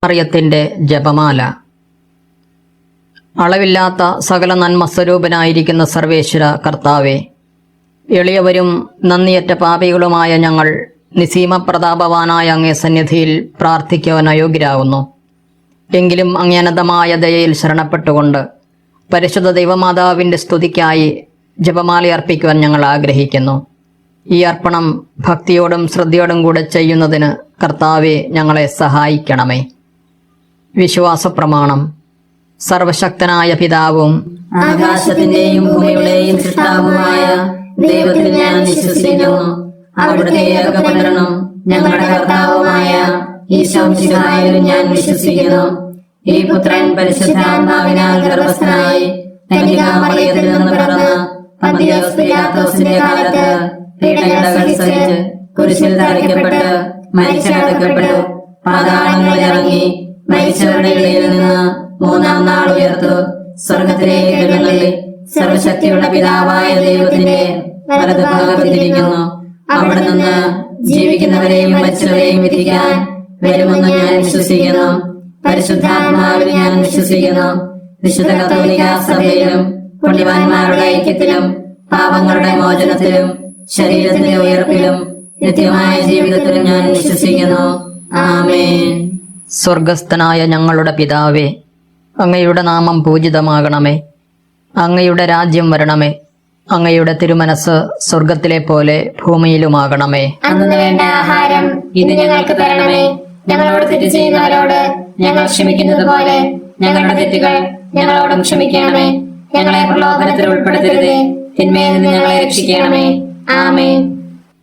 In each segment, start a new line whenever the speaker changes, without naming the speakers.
മറിയത്തിൻ്റെ ജപമാല. അളവില്ലാത്ത സകല നന്മസ്വരൂപനായിരിക്കുന്ന സർവേശ്വര കർത്താവെ, എളിയവരും നന്ദിയറ്റ പാപികളുമായ ഞങ്ങൾ നിസീമപ്രതാപവാനായ അങ്ങേ സന്നിധിയിൽ പ്രാർത്ഥിക്കുവാൻ അയോഗ്യരാകുന്നു. എങ്കിലും അങ്ങേ അനന്തമായ ദയയിൽ ശരണപ്പെട്ടുകൊണ്ട് പരിശുദ്ധ ദൈവമാതാവിൻ്റെ സ്തുതിക്കായി ജപമാല അർപ്പിക്കുവാൻ ഞങ്ങൾ ആഗ്രഹിക്കുന്നു. ഈ അർപ്പണം ഭക്തിയോടും ശ്രദ്ധയോടും കൂടെ ചെയ്യുന്നതിന് കർത്താവെ ഞങ്ങളെ സഹായിക്കണമേ. വിശ്വാസപ്രമാണം. സർവശക്തനായ പിതാവും
ആകാശത്തിന്റെയും ഭൂമിയുടെയും സൃഷ്ടാവുമായ ദൈവത്തിൽ ഞാൻ വിശ്വസിക്കുന്നു. അവിടുത്തെ ഏകപുത്രനും ഞങ്ങളുടെ കർത്താവുമായ ഈശോമിശിഹായിലും ഞാൻ വിശ്വസിക്കുന്നു. ഈ പുത്രൻ പരിശുദ്ധാത്മാവിനാൽ ഗർഭസ്ഥനായി കന്യകാമറിയത്തിൽ നിന്ന് പിറന്ന് പന്തിയോസ് പീലാത്തോസിന്റെ കാലത്ത് പീഡകൾ സഹിച്ച് കുരിശിൽ തറയ്ക്കപ്പെട്ട് മരിച്ചടക്കപ്പെട്ടു, പാതാളങ്ങളിൽ ഇറങ്ങി മരിച്ചവരുടെ ഇടയിൽ നിന്ന് മൂന്നാം നാൾ ഉയർത്തു, സ്വർഗത്തിലേക്ക് എഴുന്നള്ളി സർവശക്തിയുടെ പിതാവായ ദൈവത്തിന്റെ വലതുഭാഗത്തിരിക്കുന്നു. അവിടെ നിന്ന് ജീവിക്കുന്നവരെയും മരിച്ചവരെയും വിധിക്കാൻ വരുമെന്ന് ഞാൻ വിശ്വസിക്കുന്നു. പരിശുദ്ധാത്മാവിൽ ഞാൻ വിശ്വസിക്കുന്നു. വിശുദ്ധ കത്തോലിക്ക സഭയിലും പുണ്യവാന്മാരുടെ ഐക്യത്തിലും പാപങ്ങളുടെ മോചനത്തിലും ശരീരത്തിന്റെ ഉയർപ്പിലും നിത്യമായ ജീവിതത്തിലും ഞാൻ വിശ്വസിക്കുന്നു. ആമേൻ.
സ്വർഗസ്ഥനായ ഞങ്ങളുടെ പിതാവേ, അങ്ങയുടെ നാമം പൂജിതമാകണമേ. അങ്ങയുടെ രാജ്യം വരണമേ. അങ്ങയുടെ തിരുമനസ് സ്വർഗത്തിലെ പോലെ ഭൂമിയിലുമാകണമേ.
അന്ന് വേണ്ട ആഹാരം ഇന്ന് ഞങ്ങൾക്ക് തരണമേ. ഞങ്ങളോട് തെറ്റ് ചെയ്യുന്നവരോട് ഞങ്ങൾ ക്ഷമിക്കുന്നത് പോലെ ഞങ്ങളുടെ തെറ്റുകൾ ഞങ്ങളോടും ക്ഷമിക്കണമേ. ഞങ്ങളെ പ്രലോഭനത്തിൽ ഉൾപ്പെടുത്തരുതേ, തിന്മയിൽ നിന്ന് ഞങ്ങളെ രക്ഷിക്കണമേ. ആമേൻ.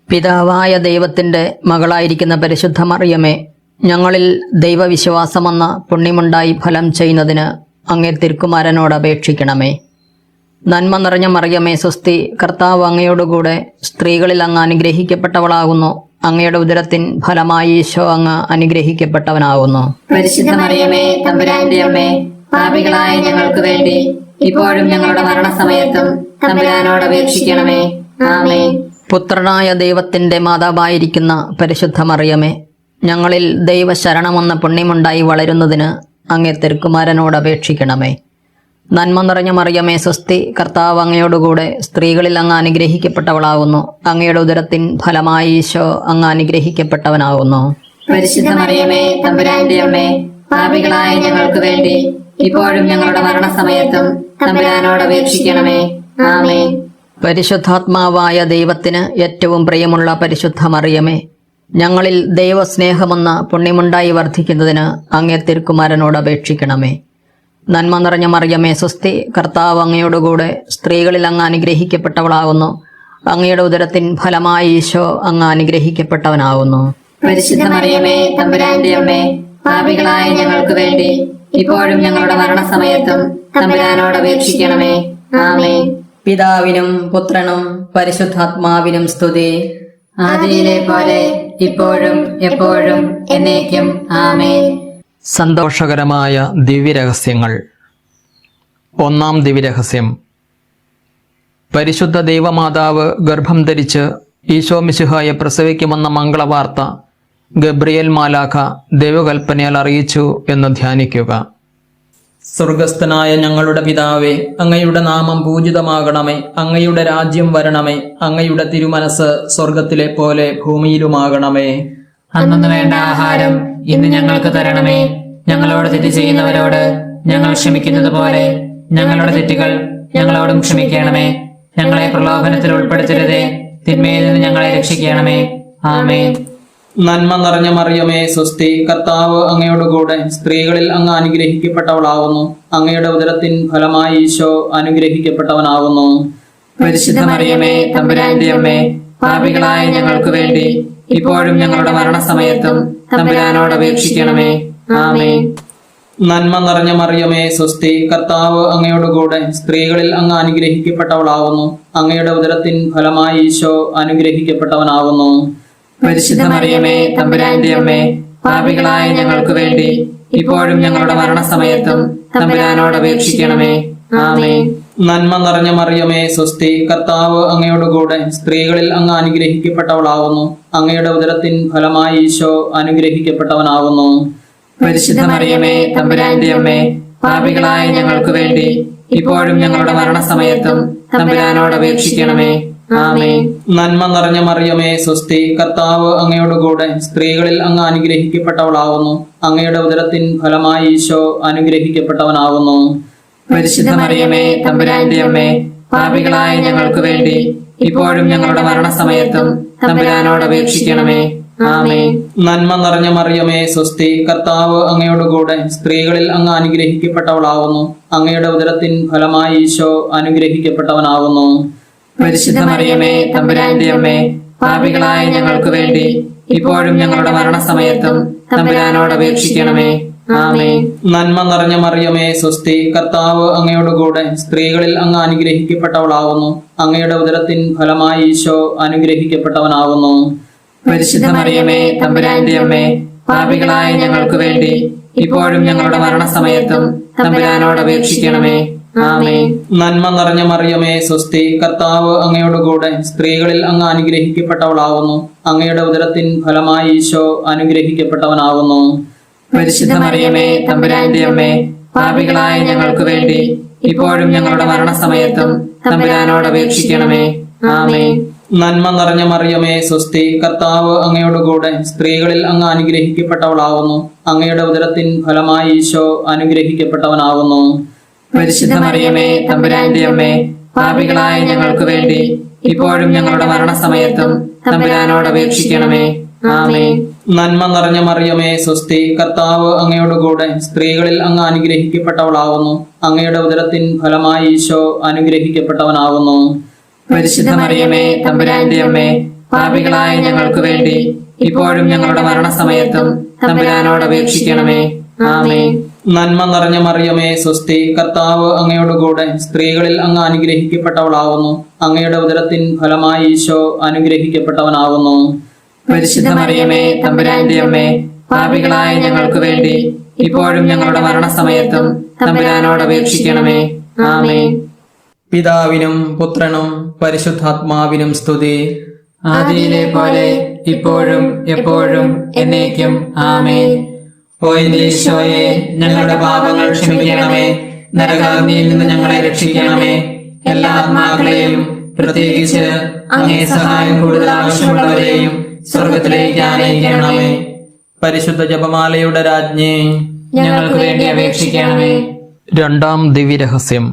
പിതാവായ ദൈവത്തിന്റെ മകളായിരിക്കുന്ന പരിശുദ്ധ മറിയമേ, ഞങ്ങളിൽ ദൈവവിശ്വാസമെന്ന പുണ്യമുണ്ടായി ഫലം ചെയ്യുന്നതിന് അങ്ങേ തിരുക്കുമാരനോട് അപേക്ഷിക്കണമേ. നന്മ നിറഞ്ഞ മറിയമേ സ്വസ്തി, കർത്താവ് അങ്ങയോടുകൂടെ സ്ത്രീകളിൽ അങ്ങ് അനുഗ്രഹിക്കപ്പെട്ടവളാകുന്നു. അങ്ങയുടെ ഉദരത്തിൻ ഫലമായി ഈശോ അങ്ങ് അനുഗ്രഹിക്കപ്പെട്ടവനാകുന്നു.
പരിശുദ്ധ മറിയമേ, തമ്പുരാന്റെ അമ്മേ, പാപികളായ ഞങ്ങൾക്ക് വേണ്ടി ഇപ്പോഴും ഞങ്ങളുടെ മരണസമയത്തും തമ്പുരാനോട് അപേക്ഷിക്കണമേ. ആമേൻ.
പുത്രനായ ദൈവത്തിന്റെ മാതാവായിരിക്കുന്ന പരിശുദ്ധ മറിയമേ, ഞങ്ങളിൽ ദൈവശരണമെന്ന പുണ്യമുണ്ടായി വളരുന്നതിന് അങ്ങേ തിരുക്കുമാരനോട് അപേക്ഷിക്കണമേ. നന്മ നിറഞ്ഞ മറിയമേ സ്വസ്തി, കർത്താവ് അങ്ങയോടുകൂടെ സ്ത്രീകളിൽ അങ്ങ് അനുഗ്രഹിക്കപ്പെട്ടവളാകുന്നു. അങ്ങയുടെ ഉദരത്തിൻ ഫലമായി ഈശോ അങ്ങ് അനുഗ്രഹിക്കപ്പെട്ടവനാകുന്നു.
പരിശുദ്ധ മറിയമേ, തമ്പുരാന്റെ അമ്മേ, പാപികളായ ഞങ്ങൾക്ക് വേണ്ടി ഇപ്പോഴും ഞങ്ങളുടെ മരണസമയത്തും തമ്പുരാനോട് അപേക്ഷിക്കണമേ. ആമേൻ.
പരിശുദ്ധാത്മാവായ ദൈവത്തിന് ഏറ്റവും പ്രിയമുള്ള പരിശുദ്ധ മറിയമേ, ഞങ്ങളിൽ ദൈവസ്നേഹമെന്ന പുണ്യമുണ്ടായി വർദ്ധിക്കുന്നതിന് അങ്ങേ തിരുക്കുമാരനോട് അപേക്ഷിക്കണമേ. നന്മ നിറഞ്ഞ മറിയമേ സ്വസ്തി, കർത്താവ് അങ്ങയോടുകൂടെ സ്ത്രീകളിൽ അങ്ങ് അനുഗ്രഹിക്കപ്പെട്ടവളാകുന്നു. അങ്ങയുടെ ഉദരത്തിൻ ഫലമായി ഈശോ അങ്ങ് അനുഗ്രഹിക്കപ്പെട്ടവനാകുന്നു.
പരിശുദ്ധ മറിയമേ, തമ്പുരാന്റെ അമ്മേ, പാപികളായ ഞങ്ങൾക്ക് വേണ്ടി ഇപ്പോഴും ഞങ്ങളുടെ മരണസമയത്തും തമ്പുരാനോട് അപേക്ഷിക്കണമേ. ആമേൻ.
പിതാവിനും പുത്രനും പരിശുദ്ധാത്മാവിനും സ്തുതി.
ആദിയിലെ പോലെ ഇപ്പോഴും എപ്പോഴും എന്നേക്കും. ആമേൻ.
സന്തോഷകരമായ ദിവ്യരഹസ്യങ്ങൾ. ഒന്നാം ദിവ്യരഹസ്യം. പരിശുദ്ധ ദൈവമാതാവ് ഗർഭം ധരിച്ച് ഈശോ മിശിഹായെ പ്രസവിക്കുമെന്ന മംഗളവാർത്ത ഗബ്രിയേൽ മാലാഖ ദൈവകൽപ്പനയാൽ അറിയിച്ചു എന്ന് ധ്യാനിക്കുക. സ്വർഗസ്ഥനായ ഞങ്ങളുടെ പിതാവേ, അങ്ങയുടെ നാമം പൂജിതമാകണമേ. അങ്ങയുടെ രാജ്യം വരണമേ. അങ്ങയുടെ തിരുമനസ് സ്വർഗത്തിലെ പോലെ ഭൂമിയിലുമാകണമേ.
അന്നു വേണ്ട ആഹാരം ഇന്ന് ഞങ്ങൾക്ക് തരണമേ. ഞങ്ങളോട് തെറ്റ് ചെയ്യുന്നവരോട് ഞങ്ങൾ ക്ഷമിക്കുന്നത് പോലെ ഞങ്ങളുടെ തെറ്റുകൾ ഞങ്ങളോടും ക്ഷമിക്കണമേ. ഞങ്ങളെ പ്രലോഭനത്തിൽ ഉൾപ്പെടുത്തരുതേ, തിന്മയിൽ നിന്ന് ഞങ്ങളെ രക്ഷിക്കണമേ. ആമേൻ.
നന്മ നിറഞ്ഞ മറിയമേ സ്വസ്തി, കർത്താവ് അങ്ങയോടുകൂടെ സ്ത്രീകളിൽ അങ്ങ് അനുഗ്രഹിക്കപ്പെട്ടവളാകുന്നു. അങ്ങയുടെ ഉദരത്തിൻ ഫലമായി ഈശോ അനുഗ്രഹിക്കപ്പെട്ടവനാകുന്നു.
പരിശുദ്ധ മറിയമേ, തമ്പുരാന്റെ അമ്മേ, പാപികളായ ഞങ്ങൾക്ക് വേണ്ടി ഇപ്പോഴും ഞങ്ങളുടെ മരണസമയത്തും തമ്പുരാനോട് അപേക്ഷിക്കണമേ. ആമേൻ.
നന്മ നിറഞ്ഞ മറിയമേ സ്വസ്തി, കർത്താവ് അങ്ങയോടുകൂടെ സ്ത്രീകളിൽ അങ്ങ് അനുഗ്രഹിക്കപ്പെട്ടവളാകുന്നു. അങ്ങയുടെ ഉദരത്തിൻ ഫലമായി ഈശോ അനുഗ്രഹിക്കപ്പെട്ടവനാകുന്നു.
പരിശുദ്ധ മറിയമേ, തമ്പുരാന്റെ അമ്മേ, പാപികളായ ഞങ്ങൾക്ക് വേണ്ടി ഇപ്പോഴും ഞങ്ങളുടെ മരണസമയത്തും തമ്പുരാനോട് അപേക്ഷിക്കണമേ. ആമേൻ.
നന്മ നിറഞ്ഞ മറിയമേ സ്വസ്തി, കർത്താവ് അങ്ങയോടുകൂടെ സ്ത്രീകളിൽ അങ്ങ് അനുഗ്രഹിക്കപ്പെട്ടവളാകുന്നു. അങ്ങയുടെ ഉദരത്തിൻ ഫലമായി ഈശോ അനുഗ്രഹിക്കപ്പെട്ടവനാകുന്നു.
പരിശുദ്ധ മറിയമേ തമ്പുരാന്റെ അമ്മേ, പാപികളായ ഞങ്ങൾക്ക് വേണ്ടി ഇപ്പോഴും ഞങ്ങളുടെ മരണസമയത്തും തമ്പുരാനോട് അപേക്ഷിക്കണമേ. ആമേൻ.
നന്മ നിറഞ്ഞ മറിയമേ സ്വസ്തി, കർത്താവ് അങ്ങയോടുകൂടെ സ്ത്രീകളിൽ അങ്ങ് അനുഗ്രഹിക്കപ്പെട്ടവളാവുന്നു. അങ്ങയുടെ ഉദരത്തിൻ ഫലമായി ഈശോ അനുഗ്രഹിക്കപ്പെട്ടവനാവുന്നു.
പരിശുദ്ധ മറിയമേ തമ്പുരാന്റെ അമ്മേ, പാപികളായ ഞങ്ങൾക്ക് വേണ്ടി ഇപ്പോഴും ഞങ്ങളുടെ മരണസമയത്തും തമ്പുരാനോട് അപേക്ഷിക്കണമേ. ആമേൻ.
നന്മ നിറഞ്ഞ മറിയമേ സ്വസ്തി, കർത്താവ് അങ്ങയോടുകൂടെ സ്ത്രീകളിൽ അങ്ങ് അനുഗ്രഹിക്കപ്പെട്ടവളാവുന്നു. അങ്ങയുടെ ഉദരത്തിൻ ഫലമായി ഈശോ അനുഗ്രഹിക്കപ്പെട്ടവനാവുന്നു.
പരിശുദ്ധ മറിയമേ തമ്പുരാന്റെ അമ്മേ, പാപികളായ ഞങ്ങൾക്ക് വേണ്ടി ഇപ്പോഴും ഞങ്ങളുടെ മരണസമയത്തും തമ്പുരാനോട് അപേക്ഷിക്കണമേ. ആമേൻ.
നന്മ നിറഞ്ഞ മറിയമേ സ്വസ്തി, കർത്താവ് അങ്ങയോടുകൂടെ സ്ത്രീകളിൽ അങ്ങ് അനുഗ്രഹിക്കപ്പെട്ടവളാവുന്നു. അങ്ങയുടെ ഉദരത്തിൻ ഫലമായി ഈശോ അനുഗ്രഹിക്കപ്പെട്ടവനാവുന്നു.
പരിശുദ്ധ മറിയമേ തമ്പുരാന്റെ അമ്മേ, പാപികളായ ഞങ്ങൾക്ക് വേണ്ടി ഇപ്പോഴും ഞങ്ങളുടെ മരണസമയത്തും തമ്പുരാനോട് അപേക്ഷിക്കണമേ. ആമേൻ.
നന്മ നിറഞ്ഞ മറിയമേ സ്വസ്തി, കർത്താവ് അങ്ങയോടുകൂടെ സ്ത്രീകളിൽ അങ്ങ് അനുഗ്രഹിക്കപ്പെട്ടവളാവുന്നു. അങ്ങയുടെ ഉദരത്തിൻ ഫലമായി ഈശോ അനുഗ്രഹിക്കപ്പെട്ടവനാവുന്നു.
പരിശുദ്ധ മറിയമേ തമ്പുരാന്റെ അമ്മേ, പാപികളായ ഞങ്ങൾക്ക് വേണ്ടി ഇപ്പോഴും ഞങ്ങളുടെ മരണസമയത്തും തമ്പുരാനോട് അപേക്ഷിക്കണമേ. ആമേൻ.
നന്മ നിറഞ്ഞ മറിയമേ സ്വസ്തി, കർത്താവ് അങ്ങയോടുകൂടെ സ്ത്രീകളിൽ അങ്ങ് അനുഗ്രഹിക്കപ്പെട്ടവളാവുന്നു. അങ്ങയുടെ ഉദരത്തിൻ ഫലമായി ഈശോ അനുഗ്രഹിക്കപ്പെട്ടവനാവുന്നു.
പരിശുദ്ധ മറിയമേ തമ്പുരാന്റെ അമ്മേ, പാപികളായ ഞങ്ങൾക്ക് വേണ്ടി ഇപ്പോഴും ഞങ്ങളുടെ മരണസമയത്തും തമ്പുരാനോട് അപേക്ഷിക്കണമേ. ആമേൻ.
നന്മ നിറഞ്ഞ മറിയമേ സ്വസ്തി, കർത്താവ് അങ്ങയോടുകൂടെ സ്ത്രീകളിൽ അങ്ങ് അനുഗ്രഹിക്കപ്പെട്ടവളാവുന്നു. അങ്ങയുടെ ഉദരത്തിൻ ഫലമായി ഈശോ അനുഗ്രഹിക്കപ്പെട്ടവനാവുന്നു.
പരിശുദ്ധ മറിയമേ തമ്പുരാന്റെ അമ്മേ, പാപികളായ ഞങ്ങൾക്ക് വേണ്ടി ഇപ്പോഴും ഞങ്ങളുടെ മരണസമയത്തും തമ്പുരാനോട് അപേക്ഷിക്കണമേ. ആമേൻ.
നന്മ നിറഞ്ഞ മറിയമേ സ്വസ്തി, കർത്താവ് അങ്ങയോടുകൂടെ സ്ത്രീകളിൽ അങ്ങ് അനുഗ്രഹിക്കപ്പെട്ടവളാവുന്നു. അങ്ങയുടെ ഉദരത്തിൻ ഫലമായി ഈശോ അനുഗ്രഹിക്കപ്പെട്ടവനാവുന്നു.
പരിശുദ്ധ മറിയമേ തമ്പുരാന്റെ അമ്മേ, പാപികളായ ഞങ്ങൾക്ക് വേണ്ടി ഇപ്പോഴും ഞങ്ങളുടെ മരണസമയത്തും തമ്പുരാനോട് അപേക്ഷിക്കണമേ. ആമേൻ.
പിതാവിനും പുത്രനും പരിശുദ്ധാത്മാവിനും സ്തുതി.
ആദിയിലെ പോലെ ഇപ്പോഴും എപ്പോഴും എന്നേക്കും. ആമേൻ.
ഓ എന്റെ ഈശോയെ,
ഞങ്ങളുടെ പാപങ്ങൾ ക്ഷമിക്കണമേ. നരകാഗ്നിയിൽ നിന്ന് ഞങ്ങളെ രക്ഷിക്കണമേ. എല്ലാ ആത്മാക്കളെയും പ്രത്യേകിച്ച് അങ്ങേ സഹായം കൂടുതൽ ആവശ്യമുള്ളവരെയും സ്വർഗത്തിലേക്ക് ആനയിക്കണമേ.
പരിശുദ്ധ ജപമാലയുടെ രാജ്ഞി,
ഞങ്ങൾക്ക് വേണ്ടി അപേക്ഷിക്കണമേ.
രണ്ടാം ദിവ്യരഹസ്യം.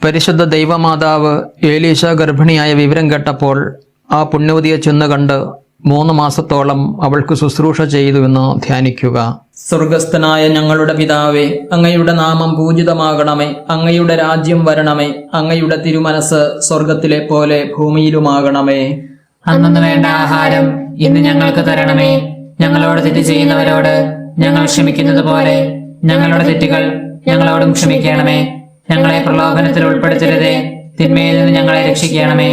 പരിശുദ്ധ ദൈവമാതാവ് ഏലീശ ഗർഭിണിയായ വിവരം കേട്ടപ്പോൾ ആ പുണ്യവതിയെ ചെന്ന് കണ്ട് 3 മാസത്തോളം അവൾക്ക് ശുശ്രൂഷ ചെയ്തുവെന്ന് ധ്യാനിക്കുക. സ്വർഗസ്ഥനായ ഞങ്ങളുടെ പിതാവേ, അങ്ങയുടെ നാമം പൂജിതമാകണമേ. അങ്ങയുടെ രാജ്യം വരണമേ. അങ്ങയുടെ തിരുമനസ് സ്വർഗത്തിലെ പോലെ ഭൂമിയിലുമാകണമേ.
അന്നു വേണ്ട ആഹാരം ഇന്ന് ഞങ്ങൾക്ക് തരണമേ. ഞങ്ങളോട് തെറ്റ് ചെയ്യുന്നവരോട് ഞങ്ങൾ ക്ഷമിക്കുന്നത് പോലെ ഞങ്ങളുടെ തെറ്റുകൾ ഞങ്ങളോടും ക്ഷമിക്കണമേ. ഞങ്ങളെ പ്രലോഭനത്തിൽ ഉൾപ്പെടുത്തരുതേ, തിന്മയിൽ നിന്ന് ഞങ്ങളെ രക്ഷിക്കണമേ.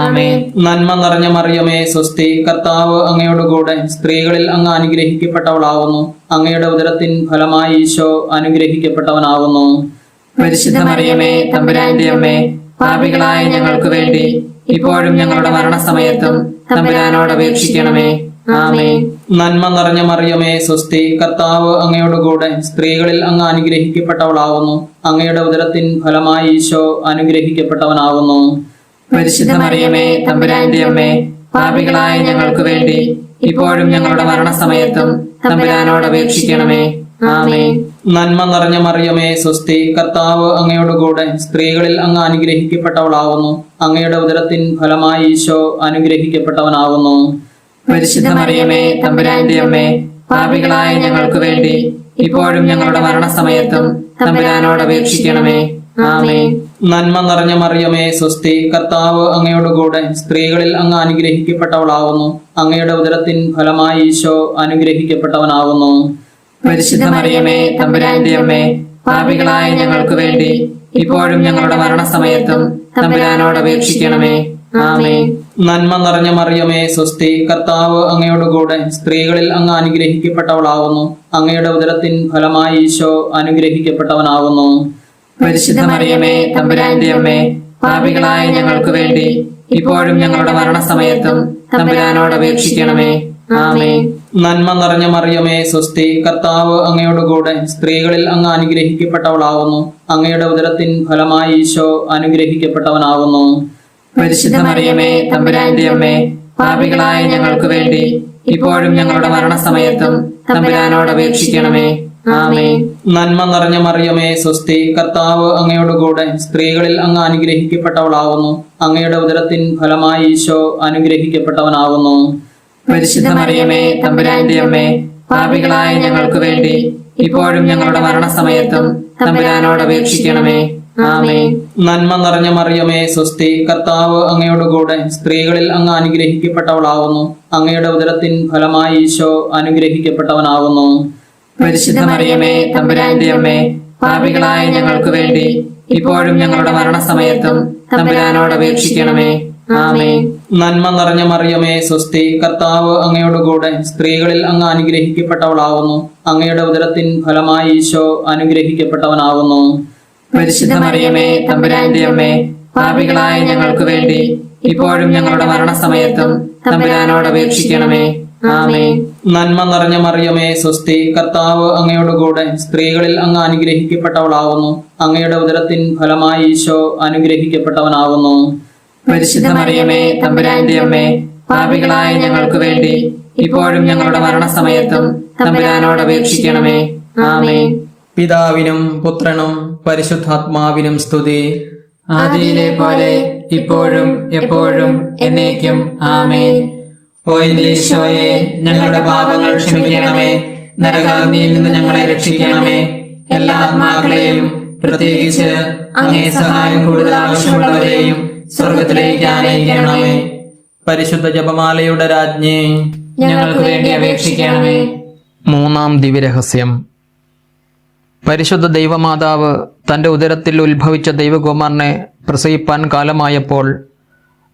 ആമേൻ.
നന്മ നിറഞ്ഞ മറിയമേ സ്വസ്തി, കർത്താവ് അങ്ങയോടുകൂടെ സ്ത്രീകളിൽ അങ്ങ് അനുഗ്രഹിക്കപ്പെട്ടവളാവുന്നു. അങ്ങയുടെ ഉദരത്തിൻ ഫലമായി ഈശോ അനുഗ്രഹിക്കപ്പെട്ടവനാവുന്നു.
പരിശുദ്ധ മറിയമേ തമ്പുരാന്റെ അമ്മേ, പാപികളായ ഞങ്ങൾക്ക് വേണ്ടി ഇപ്പോഴും ഞങ്ങളുടെ മരണസമയത്തും തമ്പുരാനോട് അപേക്ഷിക്കണമേ. ആമേൻ.
നന്മ നിറഞ്ഞ മറിയമേ സ്വസ്തി, കർത്താവ് അങ്ങയോടുകൂടെ സ്ത്രീകളിൽ അങ്ങ് അനുഗ്രഹിക്കപ്പെട്ടവളാവുന്നു. അങ്ങയുടെ ഉദരത്തിൻ ഫലമായി ഈശോ അനുഗ്രഹിക്കപ്പെട്ടവനാവുന്നു.
പരിശുദ്ധ മറിയമേ തമ്പുരാന്റെ അമ്മേ, പാപികളായ ഞങ്ങൾക്ക് വേണ്ടി ഇപ്പോഴും ഞങ്ങളുടെ മരണസമയത്തും തമ്പുരാനോട് അപേക്ഷിക്കണമേ. ആമേൻ.
നന്മ നിറഞ്ഞ മറിയമേ സ്വസ്തി, കർത്താവ് അങ്ങയോടുകൂടെ സ്ത്രീകളിൽ അങ്ങ് അനുഗ്രഹിക്കപ്പെട്ടവളാവുന്നു. അങ്ങയുടെ ഉദരത്തിൻ ഫലമായി ഈശോ അനുഗ്രഹിക്കപ്പെട്ടവനാവുന്നു.
പരിശുദ്ധ മറിയമേ തമ്പുരാന്റെ അമ്മേ, പാപികളായ ഞങ്ങൾക്ക് വേണ്ടി ഇപ്പോഴും ഞങ്ങളുടെ മരണസമയത്തും തമ്പുരാനോട് അപേക്ഷിക്കണമേ. ആമേൻ.
നന്മ നിറഞ്ഞ മറിയമേ സ്വസ്തി, കർത്താവ് അങ്ങയോടുകൂടെ സ്ത്രീകളിൽ അങ്ങ് അനുഗ്രഹിക്കപ്പെട്ടവളാവുന്നു. അങ്ങയുടെ ഉദരത്തിൻ ഫലമായി ഈശോ അനുഗ്രഹിക്കപ്പെട്ടവനാവുന്നു.
പരിശുദ്ധ മറിയമേ തമ്പുരാന്റെ അമ്മേ, പാപികളായ ഞങ്ങൾക്ക് വേണ്ടി ഇപ്പോഴും ഞങ്ങളുടെ മരണസമയത്തും തമ്പുരാനോട് അപേക്ഷിക്കണമേ. ആമേൻ.
നന്മ നിറഞ്ഞ മറിയമേ സ്വസ്തി, കർത്താവ് അങ്ങയോടുകൂടെ സ്ത്രീകളിൽ അങ്ങ് അനുഗ്രഹിക്കപ്പെട്ടവളാവുന്നു. അങ്ങയുടെ ഉദരത്തിൻ ഫലമായി ഈശോ അനുഗ്രഹിക്കപ്പെട്ടവനാവുന്നു.
പരിശുദ്ധ മറിയമേ തമ്പുരാന്റെ അമ്മേ, പാപികളായ ഞങ്ങൾക്ക് വേണ്ടി ഇപ്പോഴും ഞങ്ങളുടെ മരണസമയത്തും തമ്പുരാനോട് അപേക്ഷിക്കണമേ. ആമേൻ.
നന്മ നിറഞ്ഞ മറിയമേ സ്വസ്തി, കർത്താവ് അങ്ങയോടുകൂടെ സ്ത്രീകളിൽ അങ്ങ് അനുഗ്രഹിക്കപ്പെട്ടവളാവുന്നു. അങ്ങയുടെ ഉദരത്തിൻ ഫലമായി ഈശോ അനുഗ്രഹിക്കപ്പെട്ടവനാവുന്നു.
പരിശുദ്ധ മറിയമേ, തമ്പുരാന്റെ അമ്മേ, പാപികളായ ഞങ്ങൾക്ക് വേണ്ടി ഇപ്പോഴും ഞങ്ങളുടെ മരണസമയത്തും തമ്പുരാനോട് അപേക്ഷിക്കണമേ. ആമേൻ.
നന്മ നിറഞ്ഞ മറിയമേ സ്വസ്തി, കർത്താവ് അങ്ങയോടുകൂടെ സ്ത്രീകളിൽ അങ്ങ് അനുഗ്രഹിക്കപ്പെട്ടവളാവുന്നു. അങ്ങയുടെ ഉദരത്തിൻ ഫലമായി ഈശോ അനുഗ്രഹിക്കപ്പെട്ടവനാവുന്നു.
പരിശുദ്ധ മറിയമേ, തമ്പുരാന്റെ അമ്മേ, പാപികളായ ഞങ്ങൾക്ക് വേണ്ടി ഇപ്പോഴും ഞങ്ങളുടെ മരണസമയത്തും തമ്പുരാനോട് അപേക്ഷിക്കണമേ. ആമേൻ.
നന്മ നിറഞ്ഞ മറിയമേ സ്വസ്തി, കർത്താവ് അങ്ങയോടുകൂടെ സ്ത്രീകളിൽ അങ്ങ് അനുഗ്രഹിക്കപ്പെട്ടവളാവുന്നു. അങ്ങയുടെ ഉദരത്തിൻ ഫലമായി ഈശോ അനുഗ്രഹിക്കപ്പെട്ടവനാവുന്നു.
പരിശുദ്ധ മറിയമേ, തമ്പുരാന്റെ അമ്മേ, പാപികളായ ഞങ്ങൾക്ക് വേണ്ടി ഇപ്പോഴും ഞങ്ങളുടെ മരണസമയത്തും തമ്പുരാനോട് അപേക്ഷിക്കണമേ. ആമേൻ.
നന്മ നിറഞ്ഞ മറിയമേ സ്വസ്തി, കർത്താവ് അങ്ങയോടുകൂടെ സ്ത്രീകളിൽ അങ്ങ് അനുഗ്രഹിക്കപ്പെട്ടവളാവുന്നു. അങ്ങയുടെ ഉദരത്തിൻ ഫലമായി ഈശോ അനുഗ്രഹിക്കപ്പെട്ടവനാവുന്നു.
പരിശുദ്ധ മറിയമേ, തമ്പുരാന്റെ അമ്മേ, പാപികളായ ഞങ്ങൾക്ക് വേണ്ടി ഇപ്പോഴും ഞങ്ങളുടെ മരണസമയത്തും തമ്പുരാനോട് അപേക്ഷിക്കണമേ. ആമേൻ.
നന്മ നിറഞ്ഞ മറിയമേ സ്വസ്തി, കർത്താവ് അങ്ങയോടുകൂടെ സ്ത്രീകളിൽ അങ്ങ് അനുഗ്രഹിക്കപ്പെട്ടവളാവുന്നു. അങ്ങയുടെ ഉദരത്തിൻ ഫലമായി ഈശോ അനുഗ്രഹിക്കപ്പെട്ടവനാവുന്നു.
പരിശുദ്ധ മറിയമേ, തമ്പുരാന്റെ അമ്മേ, പാപികളായ ഞങ്ങൾക്ക് വേണ്ടി ഇപ്പോഴും ഞങ്ങളുടെ മരണസമയത്തും തമ്പുരാനോട് അപേക്ഷിക്കണമേ. ആമേൻ.
പിതാവിനും പുത്രനും പരിശുദ്ധാത്മാവിനും സ്തുതി.
ആദിയിലെ പോലെ ഇപ്പോഴും എപ്പോഴും എന്നേക്കും. ആമേൻ.
ഓ എന്റെ ഈശോയെ,
ഞങ്ങളുടെ പാപങ്ങൾ ക്ഷമിക്കണമേ. നരകാഗ്നിയിൽ നിന്ന് ഞങ്ങളെ രക്ഷിക്കണമേ. എല്ലാ ആത്മാക്കളെയും, പ്രത്യേകിച്ച് അങ്ങേ സഹായം കൂടുതൽ ആവശ്യമുള്ളവരെയും സ്വർഗത്തിലേക്ക് ആനയിക്കണമേ.
പരിശുദ്ധ ജപമാലയുടെ രാജ്ഞി,
ഞങ്ങൾക്ക് വേണ്ടി അപേക്ഷിക്കണമേ.
മൂന്നാം ദിവ്യരഹസ്യം. പരിശുദ്ധ ദൈവമാതാവ് തന്റെ ഉദരത്തിൽ ഉത്ഭവിച്ച ദൈവകുമാരനെ പ്രസവിപ്പാൻ കാലമായപ്പോൾ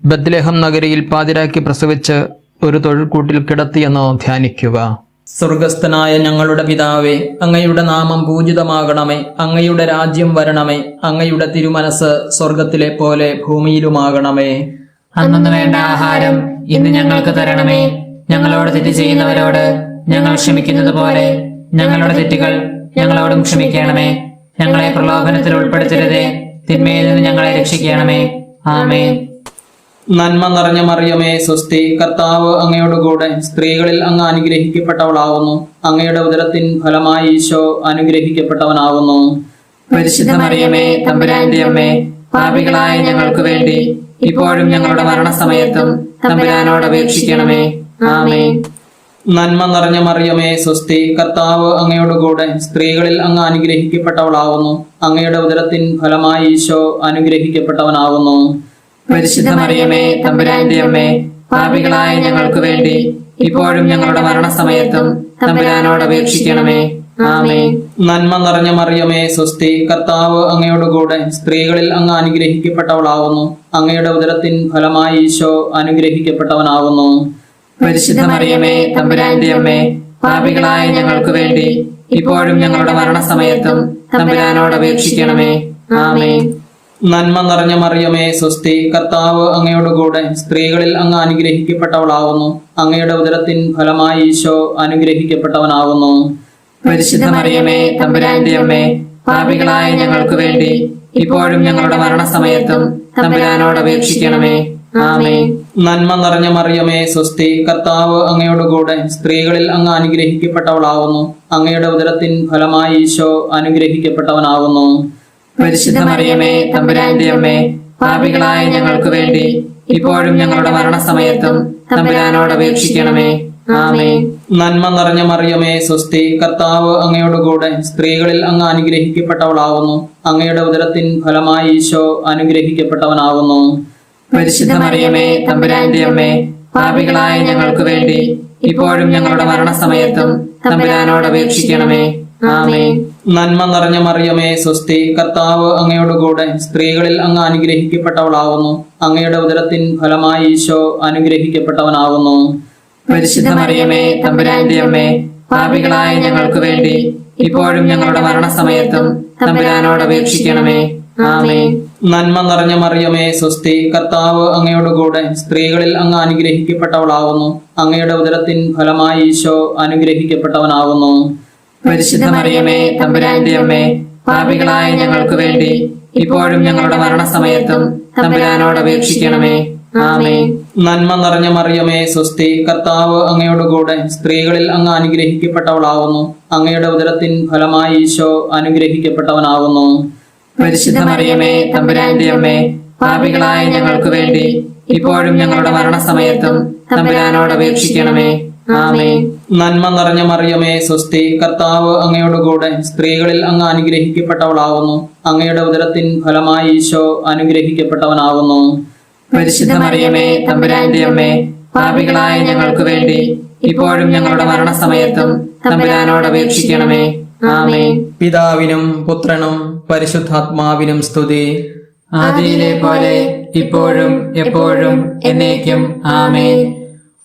ബത്ലഹേം നഗരിയിൽ പാതിരാക്കി പ്രസവിച്ച് ഒരു തൊഴിൽക്കൂട്ടിൽ കിടത്തിയെന്ന് ധ്യാനിക്കുക. സ്വർഗസ്ഥനായ ഞങ്ങളുടെ പിതാവേ, അങ്ങയുടെ നാമം പൂജിതമാകണമേ. അങ്ങയുടെ രാജ്യം വരണമേ. അങ്ങയുടെ തിരുമനസ് സ്വർഗത്തിലെ പോലെ ഭൂമിയിലുമാകണമേ.
അന്നു വേണ്ട ആഹാരം ഇന്ന് ഞങ്ങൾക്ക് തരണമേ. ഞങ്ങളോട് തെറ്റ് ചെയ്യുന്നവരോട് ഞങ്ങൾ ക്ഷമിക്കുന്നത് പോലെ ഞങ്ങളുടെ തെറ്റുകൾ ഞങ്ങളോടും ക്ഷമിക്കണമേ. ഞങ്ങളെ പ്രലോഭനത്തിൽ ഉൾപ്പെടുത്തരുതേ. തിന്മയിൽ നിന്ന് ഞങ്ങളെ രക്ഷിക്കണമേ. ആമേൻ.
നന്മ നിറഞ്ഞ മറിയമേ സ്വസ്തി, കർത്താവ് അങ്ങയോടുകൂടെ സ്ത്രീകളിൽ അങ്ങ് അനുഗ്രഹിക്കപ്പെട്ടവളാവുന്നു. അങ്ങയുടെ ഉദരത്തിൻ ഫലമായി ഈശോ അനുഗ്രഹിക്കപ്പെട്ടവനാവുന്നു.
പരിശുദ്ധ മറിയമേ, തമ്പുരാന്റെ അമ്മേ, പാപികളായ ഞങ്ങൾക്ക് വേണ്ടി ഇപ്പോഴും ഞങ്ങളുടെ മരണസമയത്തും തമ്പുരാനോട് അപേക്ഷിക്കണമേ. ആമേൻ.
നന്മ നിറഞ്ഞ മറിയമേ സ്വസ്തി, കർത്താവ് അങ്ങയോടുകൂടെ സ്ത്രീകളിൽ അങ്ങ് അനുഗ്രഹിക്കപ്പെട്ടവളാവുന്നു. അങ്ങയുടെ ഉദരത്തിൻ ഫലമായി ഈശോ അനുഗ്രഹിക്കപ്പെട്ടവനാവുന്നു.
പരിശുദ്ധ മറിയമേ, തമ്പുരാന്റെ അമ്മേ, പാപികളായ ഞങ്ങൾക്ക് വേണ്ടി ഇപ്പോഴും ഞങ്ങളുടെ മരണസമയത്തും തമ്പുരാനോട് അപേക്ഷിക്കണമേ. ആമേൻ.
നന്മ നിറഞ്ഞ മറിയമേ സ്വസ്തി, കർത്താവ് അങ്ങയോടുകൂടെ സ്ത്രീകളിൽ അങ്ങ് അനുഗ്രഹിക്കപ്പെട്ടവളാവുന്നു. അങ്ങയുടെ ഉദരത്തിൻ ഫലമായി ഈശോ അനുഗ്രഹിക്കപ്പെട്ടവനാവുന്നു.
പരിശുദ്ധ മറിയമേ, തമ്പുരാന്റെ അമ്മേ, പാപികളായ ഞങ്ങൾക്ക് വേണ്ടി ഇപ്പോഴും ഞങ്ങളുടെ മരണസമയത്തും തമ്പുരാനോട് അപേക്ഷിക്കണമേ. ആമേൻ.
നന്മ നിറഞ്ഞ മറിയമേ സ്വസ്തി, കർത്താവ് അങ്ങയോടുകൂടെ സ്ത്രീകളിൽ അങ്ങ് അനുഗ്രഹിക്കപ്പെട്ടവളാവുന്നു. അങ്ങയുടെ ഉദരത്തിൻ ഫലമായി ഈശോ അനുഗ്രഹിക്കപ്പെട്ടവനാവുന്നു.
പരിശുദ്ധ മറിയമേ, തമ്പുരാന്റെ അമ്മേ, പാപികളായ ഞങ്ങൾക്ക് വേണ്ടി ഇപ്പോഴും ഞങ്ങളുടെ മരണസമയത്തും തമ്പുരാനോട് അപേക്ഷിക്കണമേ. ആമേൻ.
നന്മ നിറഞ്ഞ മറിയമേ സ്വസ്തി, കർത്താവ് അങ്ങയോടുകൂടെ സ്ത്രീകളിൽ അങ്ങ് അനുഗ്രഹിക്കപ്പെട്ടവളാവുന്നു. അങ്ങയുടെ ഉദരത്തിൻ ഫലമായി ഈശോ അനുഗ്രഹിക്കപ്പെട്ടവനാവുന്നു.
പരിശുദ്ധ മറിയമേ, തമ്പുരാന്റെ അമ്മേ, പാപികളായ ഞങ്ങൾക്ക് വേണ്ടി ഇപ്പോഴും ഞങ്ങളുടെ മരണസമയത്തും തമ്പുരാനോട് അപേക്ഷിക്കണമേ. ആമേൻ.
നന്മ നിറഞ്ഞ മറിയമേ സ്വസ്തി, കർത്താവ് അങ്ങയോടുകൂടെ സ്ത്രീകളിൽ അങ്ങ് അനുഗ്രഹിക്കപ്പെട്ടവളാവുന്നു. അങ്ങയുടെ ഉദരത്തിൻ ഫലമായി ഈശോ അനുഗ്രഹിക്കപ്പെട്ടവനാവുന്നു.
പരിശുദ്ധ മറിയമേ, തമ്പുരാന്റെ അമ്മേ, പാപികളായ ഞങ്ങൾക്ക് വേണ്ടി ഇപ്പോഴും ഞങ്ങളുടെ മരണസമയത്തും തമ്പുരാനോട് അപേക്ഷിക്കണമേ. ആമേൻ.
നന്മ നിറഞ്ഞ മറിയമേ സ്വസ്തി, കർത്താവ് അങ്ങയോടുകൂടെ സ്ത്രീകളിൽ അങ്ങ് അനുഗ്രഹിക്കപ്പെട്ടവളാവുന്നു. അങ്ങയുടെ ഉദരത്തിൻ ഫലമായി ഈശോ അനുഗ്രഹിക്കപ്പെട്ടവനാവുന്നു.
പരിശുദ്ധ മറിയമേ, തമ്പുരാന്റെ അമ്മേ, പാപികളായ ഞങ്ങൾക്ക് വേണ്ടി ഇപ്പോഴും ഞങ്ങളുടെ മരണസമയത്തും തമ്പുരാനോട് അപേക്ഷിക്കണമേ. ആമേൻ.
നന്മ നിറഞ്ഞ മറിയമേ സ്വസ്തി, കർത്താവ് അങ്ങയോട് കൂടെ സ്ത്രീകളിൽ അങ്ങ് അനുഗ്രഹിക്കപ്പെട്ടവളാവുന്നു. അങ്ങയുടെ ഉദരത്തിൻ ഫലമായി ഈശോ അനുഗ്രഹിക്കപ്പെട്ടവനാവുന്നു.
പരിശുദ്ധ മറിയമേ, തമ്പുരാന്റെ അമ്മേ, പാപികളായ ഞങ്ങൾക്ക് വേണ്ടി ഇപ്പോഴും ഞങ്ങളുടെ മരണസമയത്തും തമ്പുരാനോട് അപേക്ഷിക്കണമേ. ആമേൻ.
നന്മ നിറഞ്ഞ മറിയമേ സ്വസ്തി, കർത്താവ് അങ്ങയോട് കൂടെ സ്ത്രീകളിൽ അങ്ങ് അനുഗ്രഹിക്കപ്പെട്ടവളാവുന്നു. അങ്ങയുടെ ഉദരത്തിൻ ഫലമായി ഈശോ അനുഗ്രഹിക്കപ്പെട്ടവനാവുന്നു.
പരിശുദ്ധ മറിയമേ, തമ്പുരാന്റെ അമ്മേ, പാപികളായ ഞങ്ങൾക്ക് വേണ്ടി ഇപ്പോഴും ഞങ്ങളുടെ മരണസമയത്തും തമ്പുരാനോട് അപേക്ഷിക്കണമേ. ആമേൻ.
നന്മ നിറഞ്ഞ മറിയമേ സ്വസ്തി, കർത്താവ് അങ്ങയോട് കൂടെ സ്ത്രീകളിൽ അങ്ങ് അനുഗ്രഹിക്കപ്പെട്ടവളാവുന്നു. അങ്ങയുടെ ഉദരത്തിൻ ഫലമായി ഈശോ അനുഗ്രഹിക്കപ്പെട്ടവനാവുന്നു.
പരിശുദ്ധ മറിയമേ, തമ്പുരാന്റെ അമ്മേ, പാപികളായ ഞങ്ങൾക്ക് വേണ്ടി ഇപ്പോഴും ഞങ്ങളുടെ മരണസമയത്തും തമ്പുരാനോട് അപേക്ഷിക്കണമേ. ആമേൻ.
പിതാവിനും പുത്രനും പരിശുദ്ധാത്മാവിനും സ്തുതി.
ആദിയിലെ പോലെ ഇപ്പോഴും എപ്പോഴും എന്നേക്കും. ആമേൻ.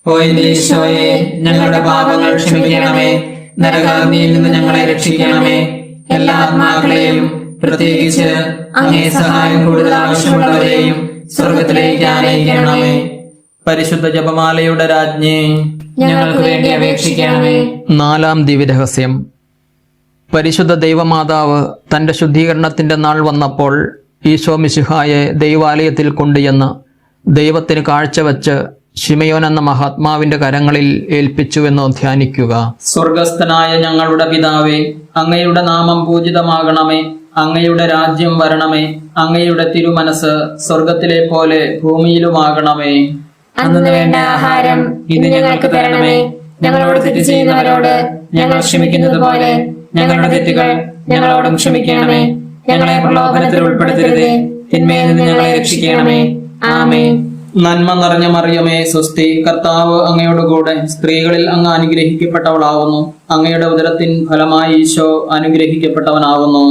ഓ എന്റെ ഈശോയെ, ഞങ്ങളുടെ പാപങ്ങൾ ക്ഷമിക്കണമേ. നരകാഗ്നിയിൽ നിന്ന് ഞങ്ങളെ രക്ഷിക്കണമേ. എല്ലാ ആത്മാക്കളെയും, പ്രത്യേകിച്ച് അങ്ങേ സഹായം കൂടുതൽ ആവശ്യമുള്ളവരെയും സ്വർഗത്തിലേക്ക് ആനയിക്കണമേ. പരിശുദ്ധ ജപമാലയുടെ രാജ്ഞി,
ഞങ്ങൾക്ക് വേണ്ടി അപേക്ഷിക്കണമേ.
4-ാം ദിവ്യരഹസ്യം. പരിശുദ്ധ ദൈവമാതാവ് തന്റെ ശുദ്ധീകരണത്തിന്റെ നാൾ വന്നപ്പോൾ ഈശോ മിശിഹായെ ദൈവാലയത്തിൽ കൊണ്ടുചെന്ന് ദൈവത്തിന് കാഴ്ചവെച്ച് ശിമയോൻ എന്ന മഹാത്മാവിന്റെ കരങ്ങളിൽ ഏൽപ്പിച്ചുവെന്ന് ധ്യാനിക്കുക. സ്വർഗസ്ഥനായ ഞങ്ങളുടെ പിതാവേ, അങ്ങയുടെ നാമം പൂജിതമാകണമേ. അങ്ങയുടെ രാജ്യം വരണമേ. അങ്ങയുടെ തിരുമനസ് സ്വർഗത്തിലെ പോലെ ഭൂമിയിലുമാകണമേ.
അന്നു വേണ്ട ആഹാരം ഇന്ന് ഞങ്ങൾക്ക് തരണമേ. ഞങ്ങളോട് തെറ്റ് ചെയ്യുന്നവരോട് ഞങ്ങൾ ക്ഷമിക്കുന്നത് പോലെ ഞങ്ങളുടെ തെറ്റുകൾ ഞങ്ങളോടും ക്ഷമിക്കണമേ. ഞങ്ങളെ പ്രലോഭനത്തിൽ ഉൾപ്പെടുത്തരുതേ, തിന്മയിൽ നിന്ന് ഞങ്ങളെ രക്ഷിക്കണമേ. ആമേൻ.
നന്മ നിറഞ്ഞ മറിയമേ സ്വസ്തി, കർത്താവ് അങ്ങയോട് കൂടെ സ്ത്രീകളിൽ അങ്ങ് അനുഗ്രഹിക്കപ്പെട്ടവളാവുന്നു. അങ്ങയുടെ ഉദരത്തിൻ ഫലമായി ഈശോ അനുഗ്രഹിക്കപ്പെട്ടവനാവുന്നു.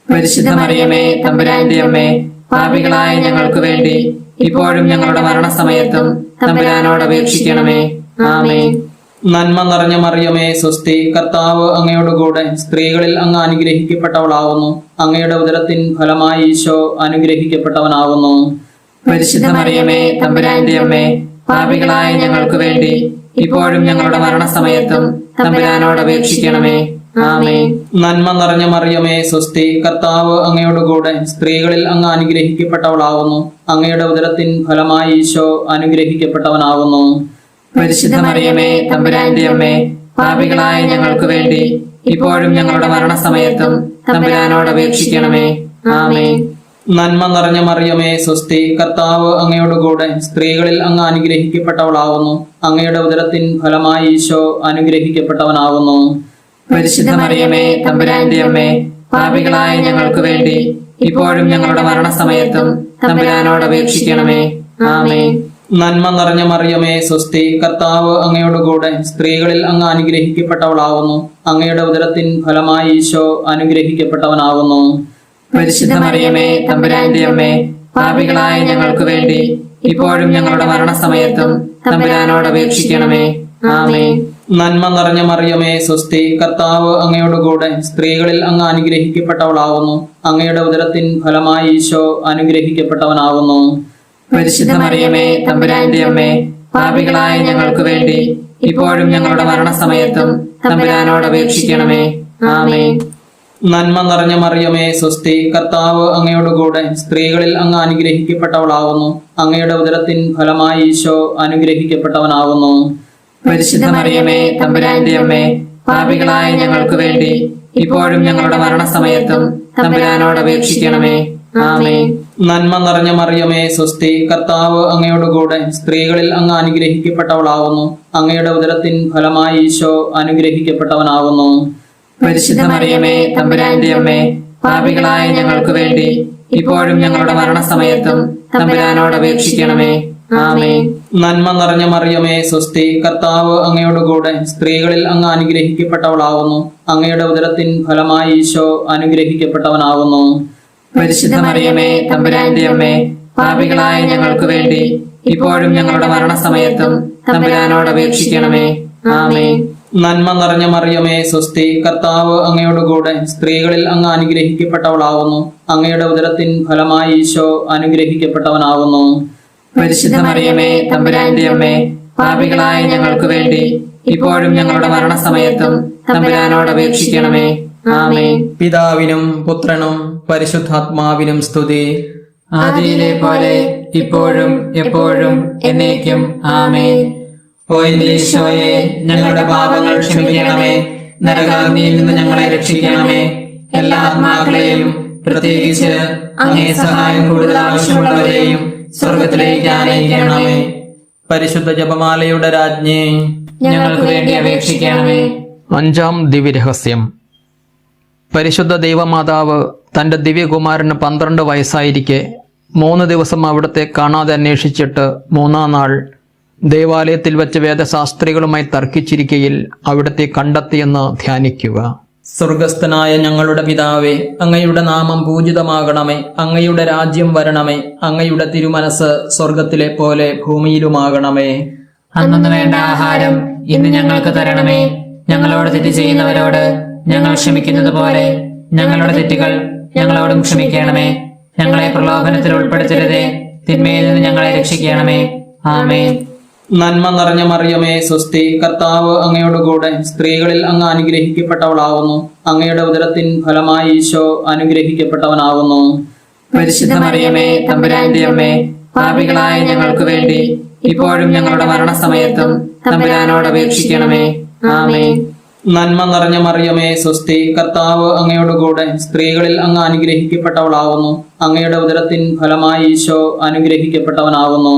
പരിശുദ്ധ മറിയമേ, തമ്പുരാന്റെ അമ്മേ, പാപികളായ ഞങ്ങൾക്ക് വേണ്ടി ഇപ്പോഴും ഞങ്ങളുടെ മരണസമയത്തും തമ്പുരാനോട് അപേക്ഷിക്കണമേ. ആമേൻ.
നന്മ നിറഞ്ഞ മറിയമേ സ്വസ്തി, കർത്താവ് അങ്ങയോട് കൂടെ സ്ത്രീകളിൽ അങ്ങ് അനുഗ്രഹിക്കപ്പെട്ടവളാവുന്നു. അങ്ങയുടെ ഉദരത്തിൻ ഫലമായി ഈശോ അനുഗ്രഹിക്കപ്പെട്ടവനാവുന്നു.
പരിശുദ്ധ മറിയമേ, തമ്പുരാന്റെ അമ്മേ, പാപികളായ ഞങ്ങൾക്ക് വേണ്ടി ഇപ്പോഴും ഞങ്ങളുടെ മരണസമയത്തും തമ്പുരാനോട് അപേക്ഷിക്കണമേ. ആമേൻ.
നന്മ നിറഞ്ഞ മറിയമേ സ്വസ്തി, കർത്താവ് അങ്ങയോട് കൂടെ സ്ത്രീകളിൽ അങ്ങ് അനുഗ്രഹിക്കപ്പെട്ടവളാവുന്നു. അങ്ങയുടെ ഉദരത്തിൻ ഫലമായി ഈശോ അനുഗ്രഹിക്കപ്പെട്ടവനാവുന്നു.
പരിശുദ്ധ മറിയമേ, തമ്പുരാന്റെ അമ്മേ, പാപികളായ ഞങ്ങൾക്ക് വേണ്ടി ഇപ്പോഴും ഞങ്ങളുടെ മരണസമയത്തും തമ്പുരാനോട് അപേക്ഷിക്കണമേ. ആമേൻ.
നന്മ നിറഞ്ഞ മറിയമേ സ്വസ്തി, കർത്താവ് അങ്ങയോട് കൂടെ സ്ത്രീകളിൽ അങ്ങ് അനുഗ്രഹിക്കപ്പെട്ടവളാവുന്നു. അങ്ങയുടെ ഉദരത്തിൻ ഫലമായി ഈശോ അനുഗ്രഹിക്കപ്പെട്ടവനാവുന്നു.
പരിശുദ്ധ മറിയമേ, തമ്പുരാന്റെ അമ്മേ, പാപികളായ ഞങ്ങൾക്ക് വേണ്ടി ഇപ്പോഴും ഞങ്ങളുടെ മരണസമയത്തും തമ്പുരാനോട് അപേക്ഷിക്കണമേ. ആമേൻ.
നന്മ നിറഞ്ഞ മറിയമേ സ്വസ്തി, കർത്താവ് അങ്ങയോട് കൂടെ സ്ത്രീകളിൽ അങ്ങ് അനുഗ്രഹിക്കപ്പെട്ടവളാവുന്നു. അങ്ങയുടെ ഉദരത്തിൻ ഫലമായി ഈശോ അനുഗ്രഹിക്കപ്പെട്ടവനാവുന്നു.
പരിശുദ്ധ മറിയമേ, തമ്പുരാന്റെ അമ്മേ, പാപികളായ ഞങ്ങൾക്ക് വേണ്ടി ഇപ്പോഴും ഞങ്ങളുടെ മരണസമയത്തും തമ്പുരാനോട് അപേക്ഷിക്കണമേ. ആമേൻ.
നന്മ നിറഞ്ഞ മറിയമേ സ്വസ്തി, കർത്താവ് അങ്ങയോട് കൂടെ സ്ത്രീകളിൽ അങ്ങ് അനുഗ്രഹിക്കപ്പെട്ടവളാവുന്നു. അങ്ങയുടെ ഉദരത്തിൻ ഫലമായി ഈശോ അനുഗ്രഹിക്കപ്പെട്ടവനാവുന്നു.
പരിശുദ്ധ മറിയമേ, തമ്പുരാന്റെ അമ്മേ, പാപികളായ ഞങ്ങൾക്ക് വേണ്ടി ഇപ്പോഴും ഞങ്ങളുടെ മരണസമയത്തും തമ്പുരാനോട് അപേക്ഷിക്കണമേ. ആമേൻ.
നന്മ നിറഞ്ഞ മറിയമേ സ്വസ്തി, കർത്താവ് അങ്ങയോട് കൂടെ സ്ത്രീകളിൽ അങ്ങ് അനുഗ്രഹിക്കപ്പെട്ടവളാവുന്നു. അങ്ങയുടെ ഉദരത്തിൻ ഫലമായി ഈശോ അനുഗ്രഹിക്കപ്പെട്ടവനാവുന്നു.
പരിശുദ്ധ മറിയമേ, തമ്പുരാന്റെ അമ്മേ, പാപികളായ ഞങ്ങൾക്ക് വേണ്ടി ഇപ്പോഴും ഞങ്ങളുടെ മരണസമയത്തും തമ്പുരാനോട് അപേക്ഷിക്കണമേ. ആമേൻ.
നന്മ നിറഞ്ഞ മറിയമേ സ്വസ്തി, കർത്താവ് അങ്ങയോട് കൂടെ സ്ത്രീകളിൽ അങ്ങ് അനുഗ്രഹിക്കപ്പെട്ടവളാവുന്നു. അങ്ങയുടെ ഉദരത്തിൻ ഫലമായി ഈശോ അനുഗ്രഹിക്കപ്പെട്ടവനാവുന്നു.
പരിശുദ്ധ മറിയമേ, തമ്പുരാന്റെ അമ്മേ, പാപികളായ ഞങ്ങൾക്ക് വേണ്ടി ഇപ്പോഴും ഞങ്ങളുടെ മരണസമയത്തും തമ്പുരാനോട് അപേക്ഷിക്കണമേ. ആമേൻ.
നന്മ നിറഞ്ഞ മറിയമേ സ്വസ്തി, കർത്താവ് അങ്ങയോട് കൂടെ സ്ത്രീകളിൽ അങ്ങ് അനുഗ്രഹിക്കപ്പെട്ടവളാവുന്നു. അങ്ങയുടെ ഉദരത്തിൻ ഫലമായി ഈശോ അനുഗ്രഹിക്കപ്പെട്ടവനാവുന്നു.
പരിശുദ്ധ മറിയമേ, തമ്പുരാന്റെ അമ്മേ, പാപികളായ ഞങ്ങൾക്ക് വേണ്ടി ഇപ്പോഴും ഞങ്ങളുടെ മരണസമയത്തും തമ്പുരാനോട് അപേക്ഷിക്കണമേ. ആമേൻ.
നന്മ നിറഞ്ഞ മറിയമേ സ്വസ്തി, കർത്താവ് അങ്ങയോടുകൂടെ സ്ത്രീകളിൽ അങ്ങ് അനുഗ്രഹിക്കപ്പെട്ടവളാവുന്നു. അങ്ങയുടെ ഉദരത്തിൻ ഫലമായി ഈശോ അനുഗ്രഹിക്കപ്പെട്ടവനാവുന്നു.
പരിശുദ്ധ മറിയമേ, തമ്പുരാന്റെ അമ്മേ, പാപികളായ ഞങ്ങൾക്ക് വേണ്ടി ഇപ്പോഴും ഞങ്ങളുടെ മരണസമയത്തും തമ്പുരാനോട് അപേക്ഷിക്കണമേ. ആമേൻ.
പിതാവിനും പുത്രനും പരിശുദ്ധാത്മാവിനും സ്തുതി.
ആദിയിലെ പോലെ ഇപ്പോഴും എപ്പോഴും എന്നേക്കും. ആമേൻ.
ഓ എന്റെ ഈശോയെ, ഞങ്ങളുടെ പാപങ്ങൾ ക്ഷമിക്കണമേ. നരകാഗ്നിയിൽ നിന്ന് ഞങ്ങളെ രക്ഷിക്കണമേ. എല്ലാ ആത്മാക്കളെയും, പ്രത്യേകിച്ച് അങ്ങേ സഹായം കൂടുതൽ ആവശ്യമുള്ളവരെയും സ്വർഗത്തിലേക്ക് ആനയിക്കണമേ. പരിശുദ്ധ ജപമാലയുടെ രാജ്ഞി,
ഞങ്ങൾക്ക് വേണ്ടി അപേക്ഷിക്കണമേ.
5-ാം ദിവ്യരഹസ്യം. പരിശുദ്ധ ദൈവമാതാവ് തന്റെ ദിവ്യകുമാരന് 12 വയസ്സായിരിക്കെ 3 ദിവസം അവിടത്തെ കാണാതെ അന്വേഷിച്ചിട്ട് 3-ാം നാൾ ദേവാലയത്തിൽ വെച്ച് വേദശാസ്ത്രികളുമായി തർക്കിച്ചിരിക്കയിൽ അവിടത്തെ കണ്ടെത്തിയെന്ന് ധ്യാനിക്കുക. സ്വർഗസ്ഥനായ ഞങ്ങളുടെ പിതാവേ, അങ്ങയുടെ നാമം പൂജിതമാകണമേ. അങ്ങയുടെ രാജ്യം വരണമേ. അങ്ങയുടെ തിരുമനസ് സ്വർഗത്തിലെ പോലെ ഭൂമിയിലുമാകണമേ.
അന്നു വേണ്ട ആഹാരം ഇന്ന് ഞങ്ങൾക്ക് തരണമേ. ഞങ്ങളോട് തെറ്റ് ചെയ്യുന്നവരോട് ഞങ്ങൾ ക്ഷമിക്കുന്നത് പോലെ ഞങ്ങളുടെ തെറ്റുകൾ ഞങ്ങളോടും ക്ഷമിക്കണമേ. ഞങ്ങളെ പ്രലോഭനത്തിൽ ഉൾപ്പെടുത്തരുതേ, തിന്മയിൽ നിന്ന് ഞങ്ങളെ രക്ഷിക്കണമേ. ആമേൻ.
നന്മ നിറഞ്ഞ മറിയമേ സ്വസ്തി, കർത്താവ് അങ്ങയോടുകൂടെ സ്ത്രീകളിൽ അങ്ങ് അനുഗ്രഹിക്കപ്പെട്ടവളാവുന്നു. അങ്ങയുടെ ഉദരത്തിൻ ഫലമായി ഈശോ അനുഗ്രഹിക്കപ്പെട്ടവനാവുന്നു.
പരിശുദ്ധ മറിയമേ, തമ്പുരാന്റെ അമ്മേ, പാപികളായ ഞങ്ങൾക്ക് വേണ്ടി ഇപ്പോഴും ഞങ്ങളുടെ മരണസമയത്തും തമ്പുരാനോട് അപേക്ഷിക്കണമേ. ആമേൻ.
നന്മ നിറഞ്ഞ മറിയമേ സ്വസ്തി, കർത്താവ് അങ്ങയോടുകൂടെ സ്ത്രീകളിൽ അങ്ങ് അനുഗ്രഹിക്കപ്പെട്ടവളാവുന്നു. അങ്ങയുടെ ഉദരത്തിൻ ഫലമായി ഈശോ അനുഗ്രഹിക്കപ്പെട്ടവനാവുന്നു.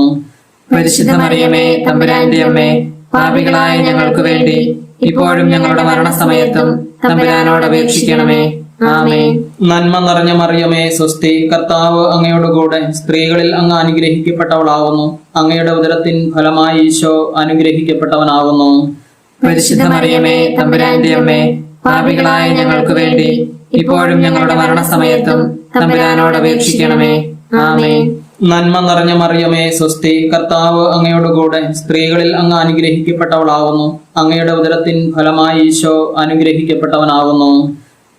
പരിശുദ്ധ മറിയമേ, തമ്പുരാന്റെ അമ്മേ, പാപികളായ ഞങ്ങൾക്ക് വേണ്ടി ഇപ്പോഴും ഞങ്ങളുടെ മരണസമയത്തും തമ്പുരാനോട് അപേക്ഷിക്കണമേ. ആമേൻ.
നന്മ നിറഞ്ഞ മറിയമേ സ്വസ്തി, കർത്താവ് അങ്ങയോടുകൂടെ സ്ത്രീകളിൽ അങ്ങ് അനുഗ്രഹിക്കപ്പെട്ടവളാവുന്നു. അങ്ങയുടെ ഉദരത്തിൻ ഫലമായി ഈശോ അനുഗ്രഹിക്കപ്പെട്ടവനാവുന്നു.
പരിശുദ്ധ മറിയമേ, തമ്പുരാന്റെ അമ്മേ, പാപികളായ ഞങ്ങൾക്ക് വേണ്ടി ഇപ്പോഴും ഞങ്ങളുടെ മരണസമയത്തും തമ്പുരാനോട് അപേക്ഷിക്കണമേ. ആമേൻ.
നന്മ നിറഞ്ഞ മറിയമേ സ്വസ്തി, കർത്താവ് അങ്ങയോടുകൂടെ സ്ത്രീകളിൽ അങ്ങ് അനുഗ്രഹിക്കപ്പെട്ടവളാവുന്നു. അങ്ങയുടെ ഉദരത്തിൻ ഫലമായി ഈശോ അനുഗ്രഹിക്കപ്പെട്ടവനാവുന്നു.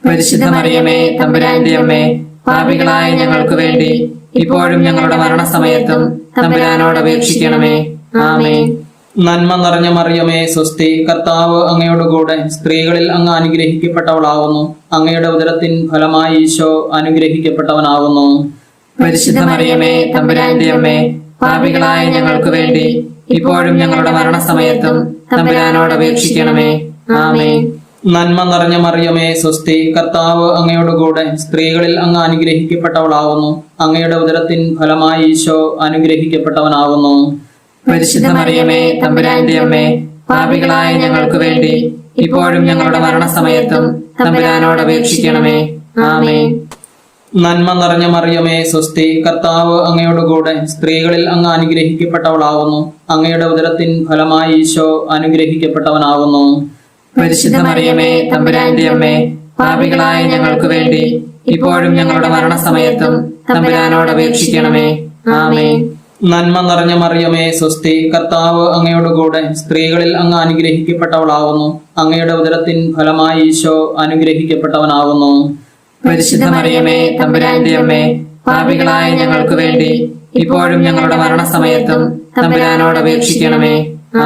പരിശുദ്ധ മറിയമേ, തമ്പുരാന്റെ അമ്മേ, പാപികളായ ഞങ്ങൾക്ക് വേണ്ടി ഇപ്പോഴും ഞങ്ങളുടെ മരണസമയത്തും തമ്പുരാനോട് അപേക്ഷിക്കണമേ. ആമേൻ.
നന്മ നിറഞ്ഞ മറിയമേ സ്വസ്തി, കർത്താവ് അങ്ങയോടുകൂടെ സ്ത്രീകളിൽ അങ്ങ് അനുഗ്രഹിക്കപ്പെട്ടവളാവുന്നു. അങ്ങയുടെ ഉദരത്തിൻ ഫലമായി ഈശോ അനുഗ്രഹിക്കപ്പെട്ടവനാവുന്നു.
പരിശുദ്ധ മറിയമേ, തമ്പുരാന്റെ അമ്മേ, പാപികളായ ഞങ്ങൾക്ക് വേണ്ടി ഇപ്പോഴും ഞങ്ങളുടെ മരണസമയത്തും തമ്പുരാനോട് അപേക്ഷിക്കണമേ. ആമേൻ.
നന്മ നിറഞ്ഞ മറിയമേ സ്വസ്തി, കർത്താവ് അങ്ങയോടുകൂടെ സ്ത്രീകളിൽ അങ്ങ് അനുഗ്രഹിക്കപ്പെട്ടവളാവുന്നു. അങ്ങയുടെ ഉദരത്തിൻ ഫലമായി ഈശോ അനുഗ്രഹിക്കപ്പെട്ടവനാവുന്നു.
പരിശുദ്ധ മറിയമേ, തമ്പുരാന്റെ അമ്മേ, പാപികളായ ഞങ്ങൾക്ക് വേണ്ടി ഇപ്പോഴും ഞങ്ങളുടെ മരണസമയത്തും തമ്പുരാനോട് അപേക്ഷിക്കണമേ. ആമേൻ.
നന്മ നിറഞ്ഞ മറിയമേ സ്വസ്തി, കർത്താവ് അങ്ങയോടുകൂടെ സ്ത്രീകളിൽ അങ്ങ് അനുഗ്രഹിക്കപ്പെട്ടവളാവുന്നു. അങ്ങയുടെ ഉദരത്തിൻ ഫലമായി ഈശോ അനുഗ്രഹിക്കപ്പെട്ടവനാവുന്നു.
പരിശുദ്ധ മറിയമേ, തമ്പുരാന്റെ അമ്മേ, പാപികളായ ഞങ്ങൾക്ക് വേണ്ടി ഇപ്പോഴും ഞങ്ങളുടെ മരണസമയത്തും തമ്പുരാനോട് അപേക്ഷിക്കണമേ. ആമേൻ.
നന്മ നിറഞ്ഞ മറിയമേ സ്വസ്തി, കർത്താവ് അങ്ങയോടുകൂടെ സ്ത്രീകളിൽ അങ്ങ് അനുഗ്രഹിക്കപ്പെട്ടവളാവുന്നു. അങ്ങയുടെ ഉദരത്തിൻ ഫലമായി ഈശോ അനുഗ്രഹിക്കപ്പെട്ടവനാവുന്നു.
പരിശുദ്ധ മറിയമേ, തമ്പുരാന്റെ അമ്മേ, പാപികളായ ഞങ്ങൾക്ക് വേണ്ടി ഇപ്പോഴും ഞങ്ങളുടെ മരണസമയത്തും തമ്പുരാനോട് അപേക്ഷിക്കണമേ.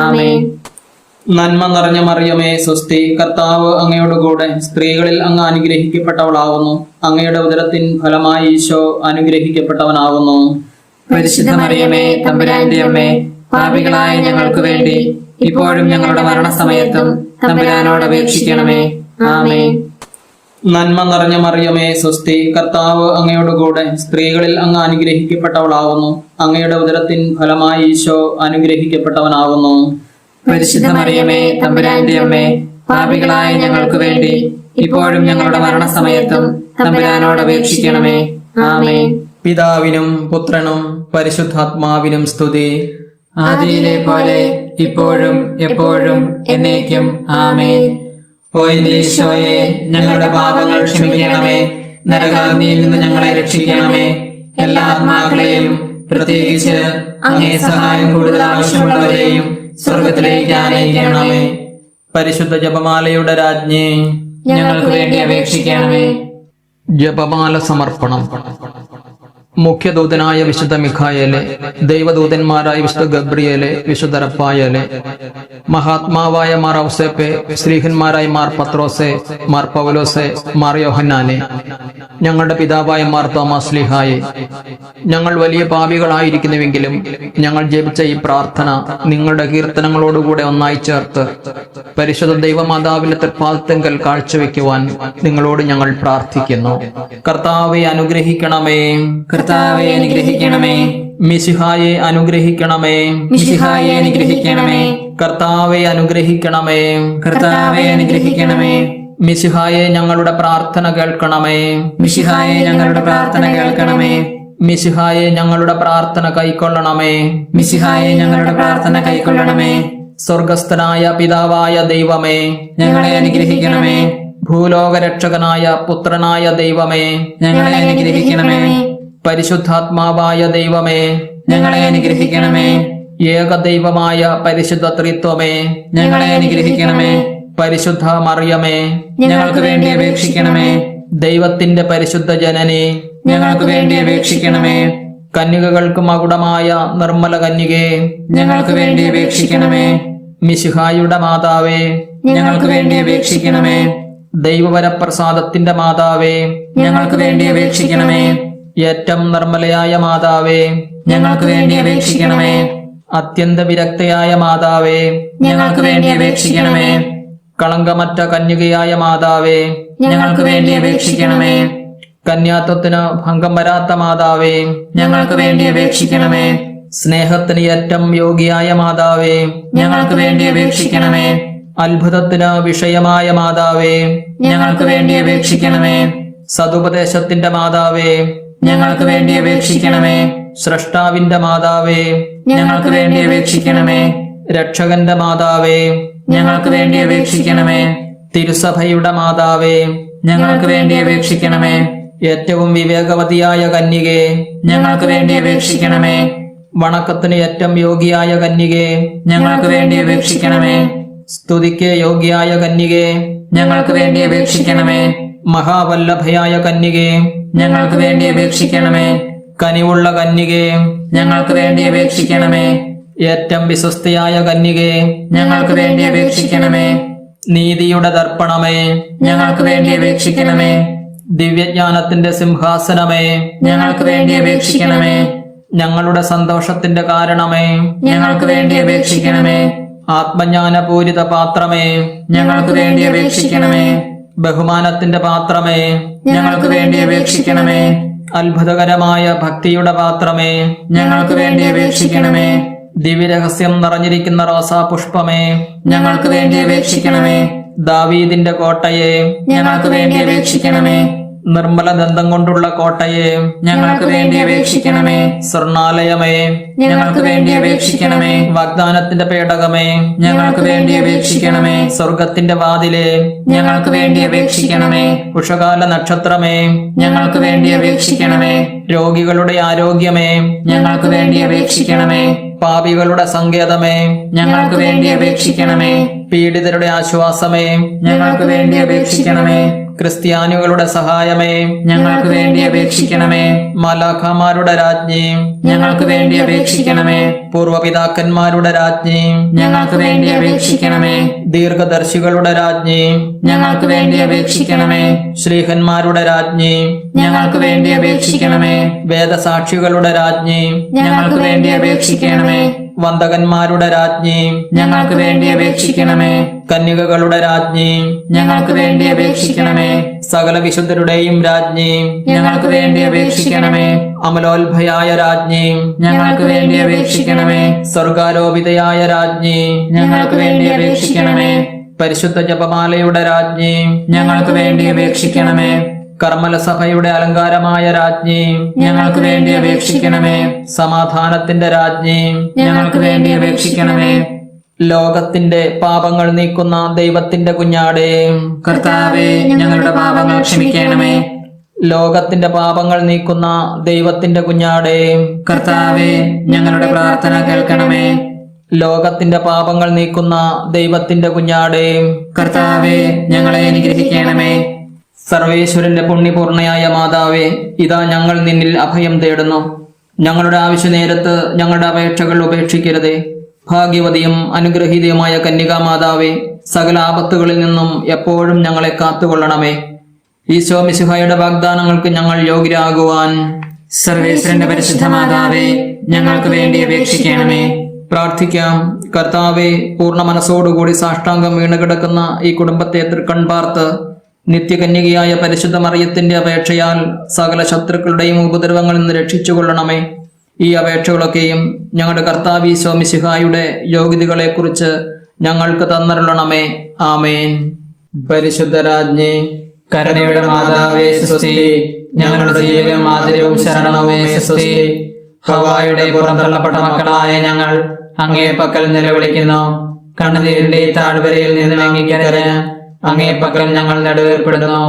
ആമേൻ.
നന്മ നിറഞ്ഞ മറിയമേ സ്വസ്തി, കർത്താവ് അങ്ങയോടുകൂടെ സ്ത്രീകളിൽ അങ്ങ് അനുഗ്രഹിക്കപ്പെട്ടവളാവുന്നു. അങ്ങയുടെ ഉദരത്തിൻ ഫലമായി ഈശോ അനുഗ്രഹിക്കപ്പെട്ടവനാവുന്നു.
പരിശുദ്ധ മറിയമേ, തമ്പുരാന്റെ അമ്മേ, പാപികളായ ഞങ്ങൾക്ക് വേണ്ടി ഇപ്പോഴും ഞങ്ങളുടെ മരണസമയത്തും തമ്പുരാനോട് അപേക്ഷിക്കണമേ. ആമേൻ.
നന്മ നിറഞ്ഞ മറിയമേ സ്വസ്തി, കർത്താവ് അങ്ങയോടുകൂടെ സ്ത്രീകളിൽ അങ്ങ് അനുഗ്രഹിക്കപ്പെട്ടവളാവുന്നു. അങ്ങയുടെ ഉദരത്തിൻ ഫലമായി ഈശോ അനുഗ്രഹിക്കപ്പെട്ടവനാവുന്നു.
പരിശുദ്ധ മറിയമേ, തമ്പുരാന്റെ അമ്മേ, പാപികളായ ഞങ്ങൾക്ക് വേണ്ടി ഇപ്പോഴും ഞങ്ങളുടെ മരണസമയത്തും തമ്പുരാനോട് അപേക്ഷിക്കണമേ. ആമേൻ.
പിതാവിനും പുത്രനും പരിശുദ്ധാത്മാവിനും സ്തുതി.
ആദിയിലെ പോലെ ഇപ്പോഴും എപ്പോഴും എന്നേക്കും. ആമേൻ.
ഓ എന്റെ ഈശോയെ, ഞങ്ങളുടെ പാപങ്ങൾ ക്ഷമിക്കണമേ. നരകാഗ്നിയിൽ നിന്ന് ഞങ്ങളെ രക്ഷിക്കണമേ. എല്ലാ ആത്മാക്കളെയും, പ്രത്യേകിച്ച് അങ്ങേ സഹായം കൂടുതൽ ആവശ്യമുള്ളവരെയും സ്വർഗത്തിലേക്ക് ആനയിക്കണമേ. പരിശുദ്ധ ജപമാലയുടെ രാജ്ഞി,
ഞങ്ങൾക്ക് വേണ്ടി അപേക്ഷിക്കണമേ.
ജപമാല സമർപ്പണം. മുഖ്യദൂതനായ വിശുദ്ധ മിഖായേലെ, ദൈവദൂതന്മാരായ വിശുദ്ധ ഗബ്രിയേലെ, വിശുദ്ധ റഫായേലെ, മഹാത്മാവായ മാർ ഔസേപ്പെ, ശ്രീഹന്മാരായ മാർ പത്രോസെ, മാർ പൗലോസെ, മാർ യോഹന്നാനെ, ഞങ്ങളുടെ പിതാവായ മാർ തോമസ് ലീഹായെ, ഞങ്ങൾ വലിയ പാപികളായിരിക്കുന്നുവെങ്കിലും ഞങ്ങൾ ജപിച്ച ഈ പ്രാർത്ഥന നിങ്ങളുടെ കീർത്തനങ്ങളോടുകൂടെ ഒന്നായി ചേർത്ത് പരിശുദ്ധ ദൈവമാതാവിന്റെ തൃപ്പാദത്തെങ്കൽ കാഴ്ചവെക്കുവാൻ നിങ്ങളോട് ഞങ്ങൾ പ്രാർത്ഥിക്കുന്നു. കർത്താവെ അനുഗ്രഹിക്കണമേ.
കർത്താവെ അനുഗ്രഹിക്കണമേ.
മിശിഹായെ അനുഗ്രഹിക്കണമേ.
മിശിഹായെ അനുഗ്രഹിക്കണമേ.
കർത്താവെ അനുഗ്രഹിക്കണമേ.
കർത്താവെ അനുഗ്രഹിക്കണമേ.
മിശിഹായെ ഞങ്ങളുടെ പ്രാർത്ഥന കേൾക്കണമേ.
മിശിഹായെ ഞങ്ങളുടെ പ്രാർത്ഥന കേൾക്കണമേ.
മിശിഹായെ ഞങ്ങളുടെ പ്രാർത്ഥന കൈക്കൊള്ളണമേ.
മിശിഹായെ ഞങ്ങളുടെ പ്രാർത്ഥന കൈക്കൊള്ളണമേ.
സ്വർഗസ്ഥനായ പിതാവായ ദൈവമേ,
ഞങ്ങളെ അനുഗ്രഹിക്കണമേ.
ഭൂലോകരക്ഷകനായ പുത്രനായ ദൈവമേ,
ഞങ്ങളെ അനുഗ്രഹിക്കണമേ.
പരിശുദ്ധാത്മാവായ ദൈവമേ,
ഞങ്ങളെ അനുഗ്രഹിക്കണമേ.
ഏകദൈവമായ പരിശുദ്ധ ത്രിത്വമേ,
ഞങ്ങളെ അനുഗ്രഹിക്കണമേ.
പരിശുദ്ധ മറിയമേ,
ഞങ്ങൾക്ക് വേണ്ടി അപേക്ഷിക്കണമേ.
ദൈവത്തിന്റെ പരിശുദ്ധ ജനനി,
ഞങ്ങൾക്ക് വേണ്ടി അപേക്ഷിക്കണമേ.
കന്യകകൾക്ക് മകുടമായ നിർമ്മല കന്യകേ,
ഞങ്ങൾക്ക് വേണ്ടി അപേക്ഷിക്കണമേ.
മിശിഹായുടെ മാതാവേ,
ഞങ്ങൾക്ക് വേണ്ടി അപേക്ഷിക്കണമേ.
ദൈവവരപ്രസാദത്തിന്റെ മാതാവേ,
ഞങ്ങൾക്ക് വേണ്ടി അപേക്ഷിക്കണമേ.
ഏറ്റവും നിർമ്മലയായ മാതാവേ,
ഞങ്ങൾക്ക് വേണ്ടി അപേക്ഷിക്കണമേ.
അത്യന്ത വിരക്തയായ മാതാവേ,
ഞങ്ങൾക്ക് വേണ്ടി അപേക്ഷിക്കണമേ.
കളങ്കമറ്റ കന്യകയായ മാതാവേ,
ഞങ്ങൾക്ക് വേണ്ടി അപേക്ഷിക്കണമേ.
കന്യാത്വത്തിന് ഭംഗം വരാത്ത മാതാവേ,
ഞങ്ങൾക്ക് വേണ്ടി അപേക്ഷിക്കണമേ.
സ്നേഹത്തിന് ഏറ്റവും യോഗ്യയായ മാതാവേ,
ഞങ്ങൾക്ക് വേണ്ടി അപേക്ഷിക്കണമേ.
അത്ഭുതത്തിന് വിഷയമായ മാതാവേ,
ഞങ്ങൾക്ക് വേണ്ടി അപേക്ഷിക്കണമേ.
സതുപദേശത്തിന്റെ മാതാവേ,
ഞങ്ങൾക്ക് വേണ്ടി അപേക്ഷിക്കണമേ.
സ്രഷ്ടാവിന്റെ മാതാവേ,
ഞങ്ങൾക്ക് വേണ്ടി അപേക്ഷിക്കണമേ.
രക്ഷകന്റെ മാതാവേ,
ഞങ്ങൾക്ക് വേണ്ടി അപേക്ഷിക്കണമേ.
തിരുസഭയുടെ മാതാവേ,
ഞങ്ങൾക്ക് വേണ്ടി അപേക്ഷിക്കണമേ.
ഏറ്റവും വിവേകവതിയായ കന്യകേ,
ഞങ്ങൾക്ക് വേണ്ടി അപേക്ഷിക്കണമേ.
വണക്കത്തിന് ഏറ്റവും യോഗ്യയായ കന്യകേ,
ഞങ്ങൾക്ക് വേണ്ടി അപേക്ഷിക്കണമേ.
സ്തുതിക്ക് യോഗ്യയായ കന്യകേ,
ഞങ്ങൾക്ക് വേണ്ടി അപേക്ഷിക്കണമേ.
മഹാവല്ലഭയായ കന്യകേ,
ഞങ്ങൾക്ക് വേണ്ടി അപേക്ഷിക്കണമേ.
കനിവുള്ള കന്യകേ,
ഞങ്ങൾക്ക് വേണ്ടി അപേക്ഷിക്കണമേ.
ഏറ്റവും വിശ്വസ്തയായ കന്യകേ,
ഞങ്ങൾക്ക് വേണ്ടി അപേക്ഷിക്കണമേ.
നീതിയുടെ ദർപ്പണമേ,
ഞങ്ങൾക്ക് വേണ്ടി അപേക്ഷിക്കണമേ.
ദിവ്യജ്ഞാനത്തിന്റെ സിംഹാസനമേ,
ഞങ്ങൾക്ക് വേണ്ടി അപേക്ഷിക്കണമേ.
ഞങ്ങളുടെ സന്തോഷത്തിന്റെ കാരണമേ,
ഞങ്ങൾക്ക് വേണ്ടി അപേക്ഷിക്കണമേ.
ആത്മജ്ഞാനപൂരിത പാത്രമേ,
ഞങ്ങൾക്ക് വേണ്ടി അപേക്ഷിക്കണമേ.
ബഹുമാനത്തിന്റെ പാത്രമേ,
ഞങ്ങൾക്ക് വേണ്ടി അപേക്ഷിക്കണമേ.
അത്ഭുതകരമായ ഭക്തിയുടെ പാത്രമേ,
ഞങ്ങൾക്ക് വേണ്ടി അപേക്ഷിക്കണമേ.
ദിവ്യരഹസ്യം നിറഞ്ഞിരിക്കുന്ന റോസാ പുഷ്പമേ,
ഞങ്ങൾക്ക് വേണ്ടി അപേക്ഷിക്കണമേ.
ദാവീദിന്റെ കോട്ടയെ,
ഞങ്ങൾക്ക് വേണ്ടി അപേക്ഷിക്കണമേ.
നിർമ്മല ദന്തം കൊണ്ടുള്ള കോട്ടയെ,
ഞങ്ങൾക്ക് വേണ്ടി അപേക്ഷിക്കണമേ.
സ്വർണാലയമേ,
ഞങ്ങൾക്ക് വേണ്ടി അപേക്ഷിക്കണമേ.
വാഗ്ദാനത്തിന്റെ പേടകമേ,
ഞങ്ങൾക്ക് വേണ്ടി അപേക്ഷിക്കണമേ.
സ്വർഗത്തിന്റെ വാതിലേ,
ഞങ്ങൾക്ക് വേണ്ടി അപേക്ഷിക്കണമേ.
ഉഷകാല നക്ഷത്രമേ,
ഞങ്ങൾക്ക് വേണ്ടി അപേക്ഷിക്കണമേ.
രോഗികളുടെ ആരോഗ്യമേ,
ഞങ്ങൾക്ക് വേണ്ടി അപേക്ഷിക്കണമേ.
പാപികളുടെ സങ്കേതമേ,
ഞങ്ങൾക്ക് വേണ്ടി അപേക്ഷിക്കണമേ.
പീഡിതരുടെ ആശ്വാസമേ,
ഞങ്ങൾക്ക് വേണ്ടി അപേക്ഷിക്കണമേ.
ക്രിസ്ത്യാനികളുടെ സഹായമേ,
ഞങ്ങൾക്ക് വേണ്ടി അപേക്ഷിക്കണമേ.
മാലാഖമാരുടെ രാജ്ഞി,
ഞങ്ങൾക്ക് വേണ്ടി അപേക്ഷിക്കണമേ.
പൂർവപിതാക്കന്മാരുടെ രാജ്ഞി,
ഞങ്ങൾക്ക് വേണ്ടി അപേക്ഷിക്കണമേ.
ദീർഘദർശികളുടെ രാജ്ഞി,
ഞങ്ങൾക്ക് വേണ്ടി അപേക്ഷിക്കണമേ.
ശ്രീഹന്മാരുടെ രാജ്ഞി,
ഞങ്ങൾക്ക് വേണ്ടി അപേക്ഷിക്കണമേ.
വേദസാക്ഷികളുടെ രാജ്ഞി,
ഞങ്ങൾക്ക് വേണ്ടി അപേക്ഷിക്കണമേ.
വന്ദകന്മാരുടെ രാജ്ഞി,
ഞങ്ങൾക്ക് വേണ്ടി അപേക്ഷിക്കണമേ.
കന്യകകളുടെ രാജ്ഞി,
ഞങ്ങൾക്ക് വേണ്ടി അപേക്ഷിക്കണമേ.
സകല വിശുദ്ധരുടെയും രാജ്ഞി,
ഞങ്ങൾക്ക് വേണ്ടി അപേക്ഷിക്കണമേ.
അമലോത്ഭയായ രാജ്ഞി,
ഞങ്ങൾക്ക് വേണ്ടി അപേക്ഷിക്കണമേ.
സ്വർഗാരോപിതയായ രാജ്ഞി,
ഞങ്ങൾക്ക് വേണ്ടി അപേക്ഷിക്കണമേ.
പരിശുദ്ധ ജപമാലയുടെ രാജ്ഞി,
ഞങ്ങൾക്ക് വേണ്ടി അപേക്ഷിക്കണമേ.
കർമ്മലസഭയുടെ അലങ്കാരമായ രാജ്ഞി,
ഞങ്ങൾക്ക് വേണ്ടി അപേക്ഷിക്കണമേ.
സമാധാനത്തിന്റെ രാജ്ഞി,
ഞങ്ങൾക്ക് വേണ്ടി അപേക്ഷിക്കണമേ.
ലോകത്തിന്റെ പാപങ്ങൾ നീക്കുന്ന ദൈവത്തിന്റെ കുഞ്ഞാടേ,
കർത്താവേ, ഞങ്ങളുടെ പാപങ്ങൾ ക്ഷമിക്കണമേ.
ലോകത്തിന്റെ പാപങ്ങൾ നീക്കുന്ന ദൈവത്തിന്റെ കുഞ്ഞാടേ,
കർത്താവേ, ഞങ്ങളുടെ പ്രാർത്ഥന കേൾക്കണമേ.
ലോകത്തിന്റെ പാപങ്ങൾ നീക്കുന്ന ദൈവത്തിന്റെ കുഞ്ഞാടേ,
കർത്താവേ, ഞങ്ങളെ അനുഗ്രഹിക്കണമേ.
സർവേശ്വരന്റെ പുണ്യപൂർണയായ മാതാവേ, ഇതാ ഞങ്ങൾ നിന്നിൽ അഭയം തേടുന്നു. ഞങ്ങളുടെ ആവശ്യ നേരത്ത് ഞങ്ങളുടെ അപേക്ഷകൾ ഉപേക്ഷിക്കരുതേ. ഭാഗ്യവതിയും അനുഗ്രഹീതയുമായ കന്യകാമാതാവേ, സകല ആപത്തുകളിൽ നിന്നും എപ്പോഴും ഞങ്ങളെ കാത്തുകൊള്ളണമേ. ഈശോ മിശിഹായുടെ വാഗ്ദാനങ്ങൾക്ക് ഞങ്ങൾ യോഗ്യരാകുവാൻ
സർവേശ്വരന്റെ പരിശുദ്ധ മാതാവേ, ഞങ്ങൾക്ക് വേണ്ടി അപേക്ഷിക്കണമേ.
പ്രാർത്ഥിക്കാം. കർത്താവെ, പൂർണ്ണ മനസ്സോടുകൂടി സാഷ്ടാംഗം വീണുകിടക്കുന്ന ഈ കുടുംബത്തെ തൃക്കൺപാർത്ത് നിത്യകന്യകയായ പരിശുദ്ധ മറിയത്തിന്റെ അപേക്ഷയാൽ സകല ശത്രുക്കളുടെയും ഉപദ്രവങ്ങളിൽ നിന്ന് രക്ഷിച്ചുകൊള്ളണമേ. ഈ അപേക്ഷകളൊക്കെയും ഞങ്ങളുടെ കർത്താവ് ഈശോ മിശിഹായുടെ യോഗ്യതകളെക്കുറിച്ച് ഞങ്ങൾക്ക് തന്നരുളണമേ. ആമേൻ. പരിശുദ്ധരാജ്ഞി,
കരുണയുടെ മാതാവേ സ്വസ്തി. ഞങ്ങളുടെ ജീവനും ആദരവും ശരണമേ സ്വസ്തി. ഹവ്വായുടെ പുറന്തള്ളപ്പെട്ട മക്കളായ ഞങ്ങൾ അങ്ങേ പക്കൽ നിലവിളിക്കുന്നു. കണ്ണുനീരിന്റെ താഴ്വരയിൽ നിന്ന് അങ്ങേക്കരഞ്ഞ് അങ്ങേ പക്കൽ ഞങ്ങൾ നെടുവേർപ്പെടുന്നു.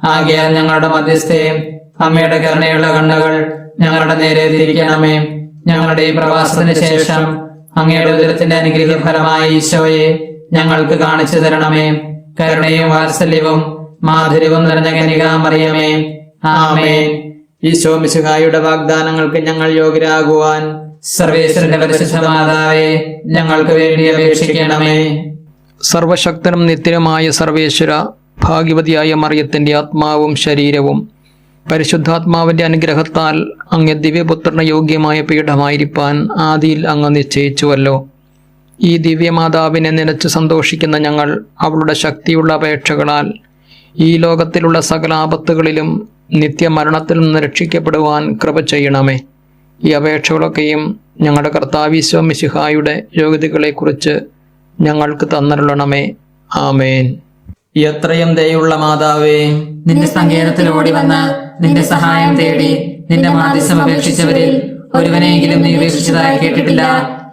ആകയാൽ ഞങ്ങളുടെ മധ്യസ്ഥയും അമ്മയുടെ കരുണയുള്ള കണ്ണുകൾ ഞങ്ങളുടെ നേരെ തിരിക്കണമേ. ഞങ്ങളുടെ ഈ പ്രവാസത്തിന് ശേഷം അങ്ങയുടെ ഉദരത്തിന്റെ അനുഗ്രഹ ഫലമായ ഈശോയെ ഞങ്ങൾക്ക് കാണിച്ചു തരണമേ. കരുണയും വാത്സല്യവും മാധുര്യവും നിറഞ്ഞ കന്യകാമറിയമേ, ആമേൻ.
ഈശോ മിശിഹായുടെ വാഗ്ദാനങ്ങൾക്ക് ഞങ്ങൾ യോഗ്യരാകുവാൻ
സർവേശ്വരന്റെ പരിശുദ്ധ മാതാവേ, ഞങ്ങൾക്ക് വേണ്ടി അപേക്ഷിക്കണമേ.
സർവശക്തനും നിത്യനുമായ സർവേശ്വര, ഭാഗ്യവതിയായ മറിയത്തിന്റെ ആത്മാവും ശരീരവും പരിശുദ്ധാത്മാവിന്റെ അനുഗ്രഹത്താൽ അങ്ങ് ദിവ്യപുത്രന് യോഗ്യമായ പീഠമായിരിക്കാൻ ആദിയിൽ അങ്ങ് നിശ്ചയിച്ചുവല്ലോ. ഈ ദിവ്യമാതാവിനെ നനച്ച് സന്തോഷിക്കുന്ന ഞങ്ങൾ അവളുടെ ശക്തിയുള്ള അപേക്ഷകളാൽ ഈ ലോകത്തിലുള്ള സകല ആപത്തുകളിലും നിത്യമരണത്തിൽ നിന്ന് രക്ഷിക്കപ്പെടുവാൻ കൃപ ചെയ്യണമേ. ഈ അപേക്ഷകളൊക്കെയും ഞങ്ങളുടെ കർത്താവീശോ മിശിഹായുടെ യോഗ്യതകളെക്കുറിച്ച് ഞങ്ങൾക്ക് തന്നരുളണമേ. ആമേൻ. എത്രയും ദയുള്ള മാതാവേ,
നിന്റെ സങ്കേതത്തിൽ ഓടി വന്ന് നിന്റെ സഹായം തേടി നിന്റെ മാധ്യസ്ഥം അപേക്ഷിച്ചവരിൽ ഒരുവനെങ്കിലും നീ ഉപേക്ഷിച്ചതായി കേട്ടിട്ടില്ല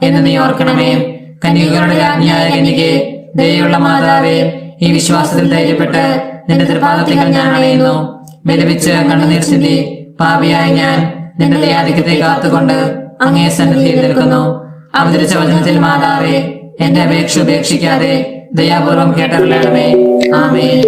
എന്ന് നീ ഓർക്കണമേ. കന്യകകളുടെ രാജ്ഞിയായ കന്യകേ, ദയുള്ള മാതാവേ, ഈ വിശ്വാസത്തിൽ ധൈര്യപ്പെട്ട് നിന്റെ തൃപാദത്തിൽ ഞാൻ അണയുന്നു. വിലപിച്ച് കണ്ണുനീർ ചിന്തി പാപിയായ ഞാൻ നിന്റെ ദയാധിക്യത്തെ കാത്തുകൊണ്ട് അങ്ങേ സന്നിധിയിൽ നിൽക്കുന്നു. അവതരിച്ച വചനത്തിൽ മാതാവേ, എന്റെ അപേക്ഷ ഉപേക്ഷിക്കാതെ ദയാപൂർവം കേട്ടറിയണമേ. ആമേൻ.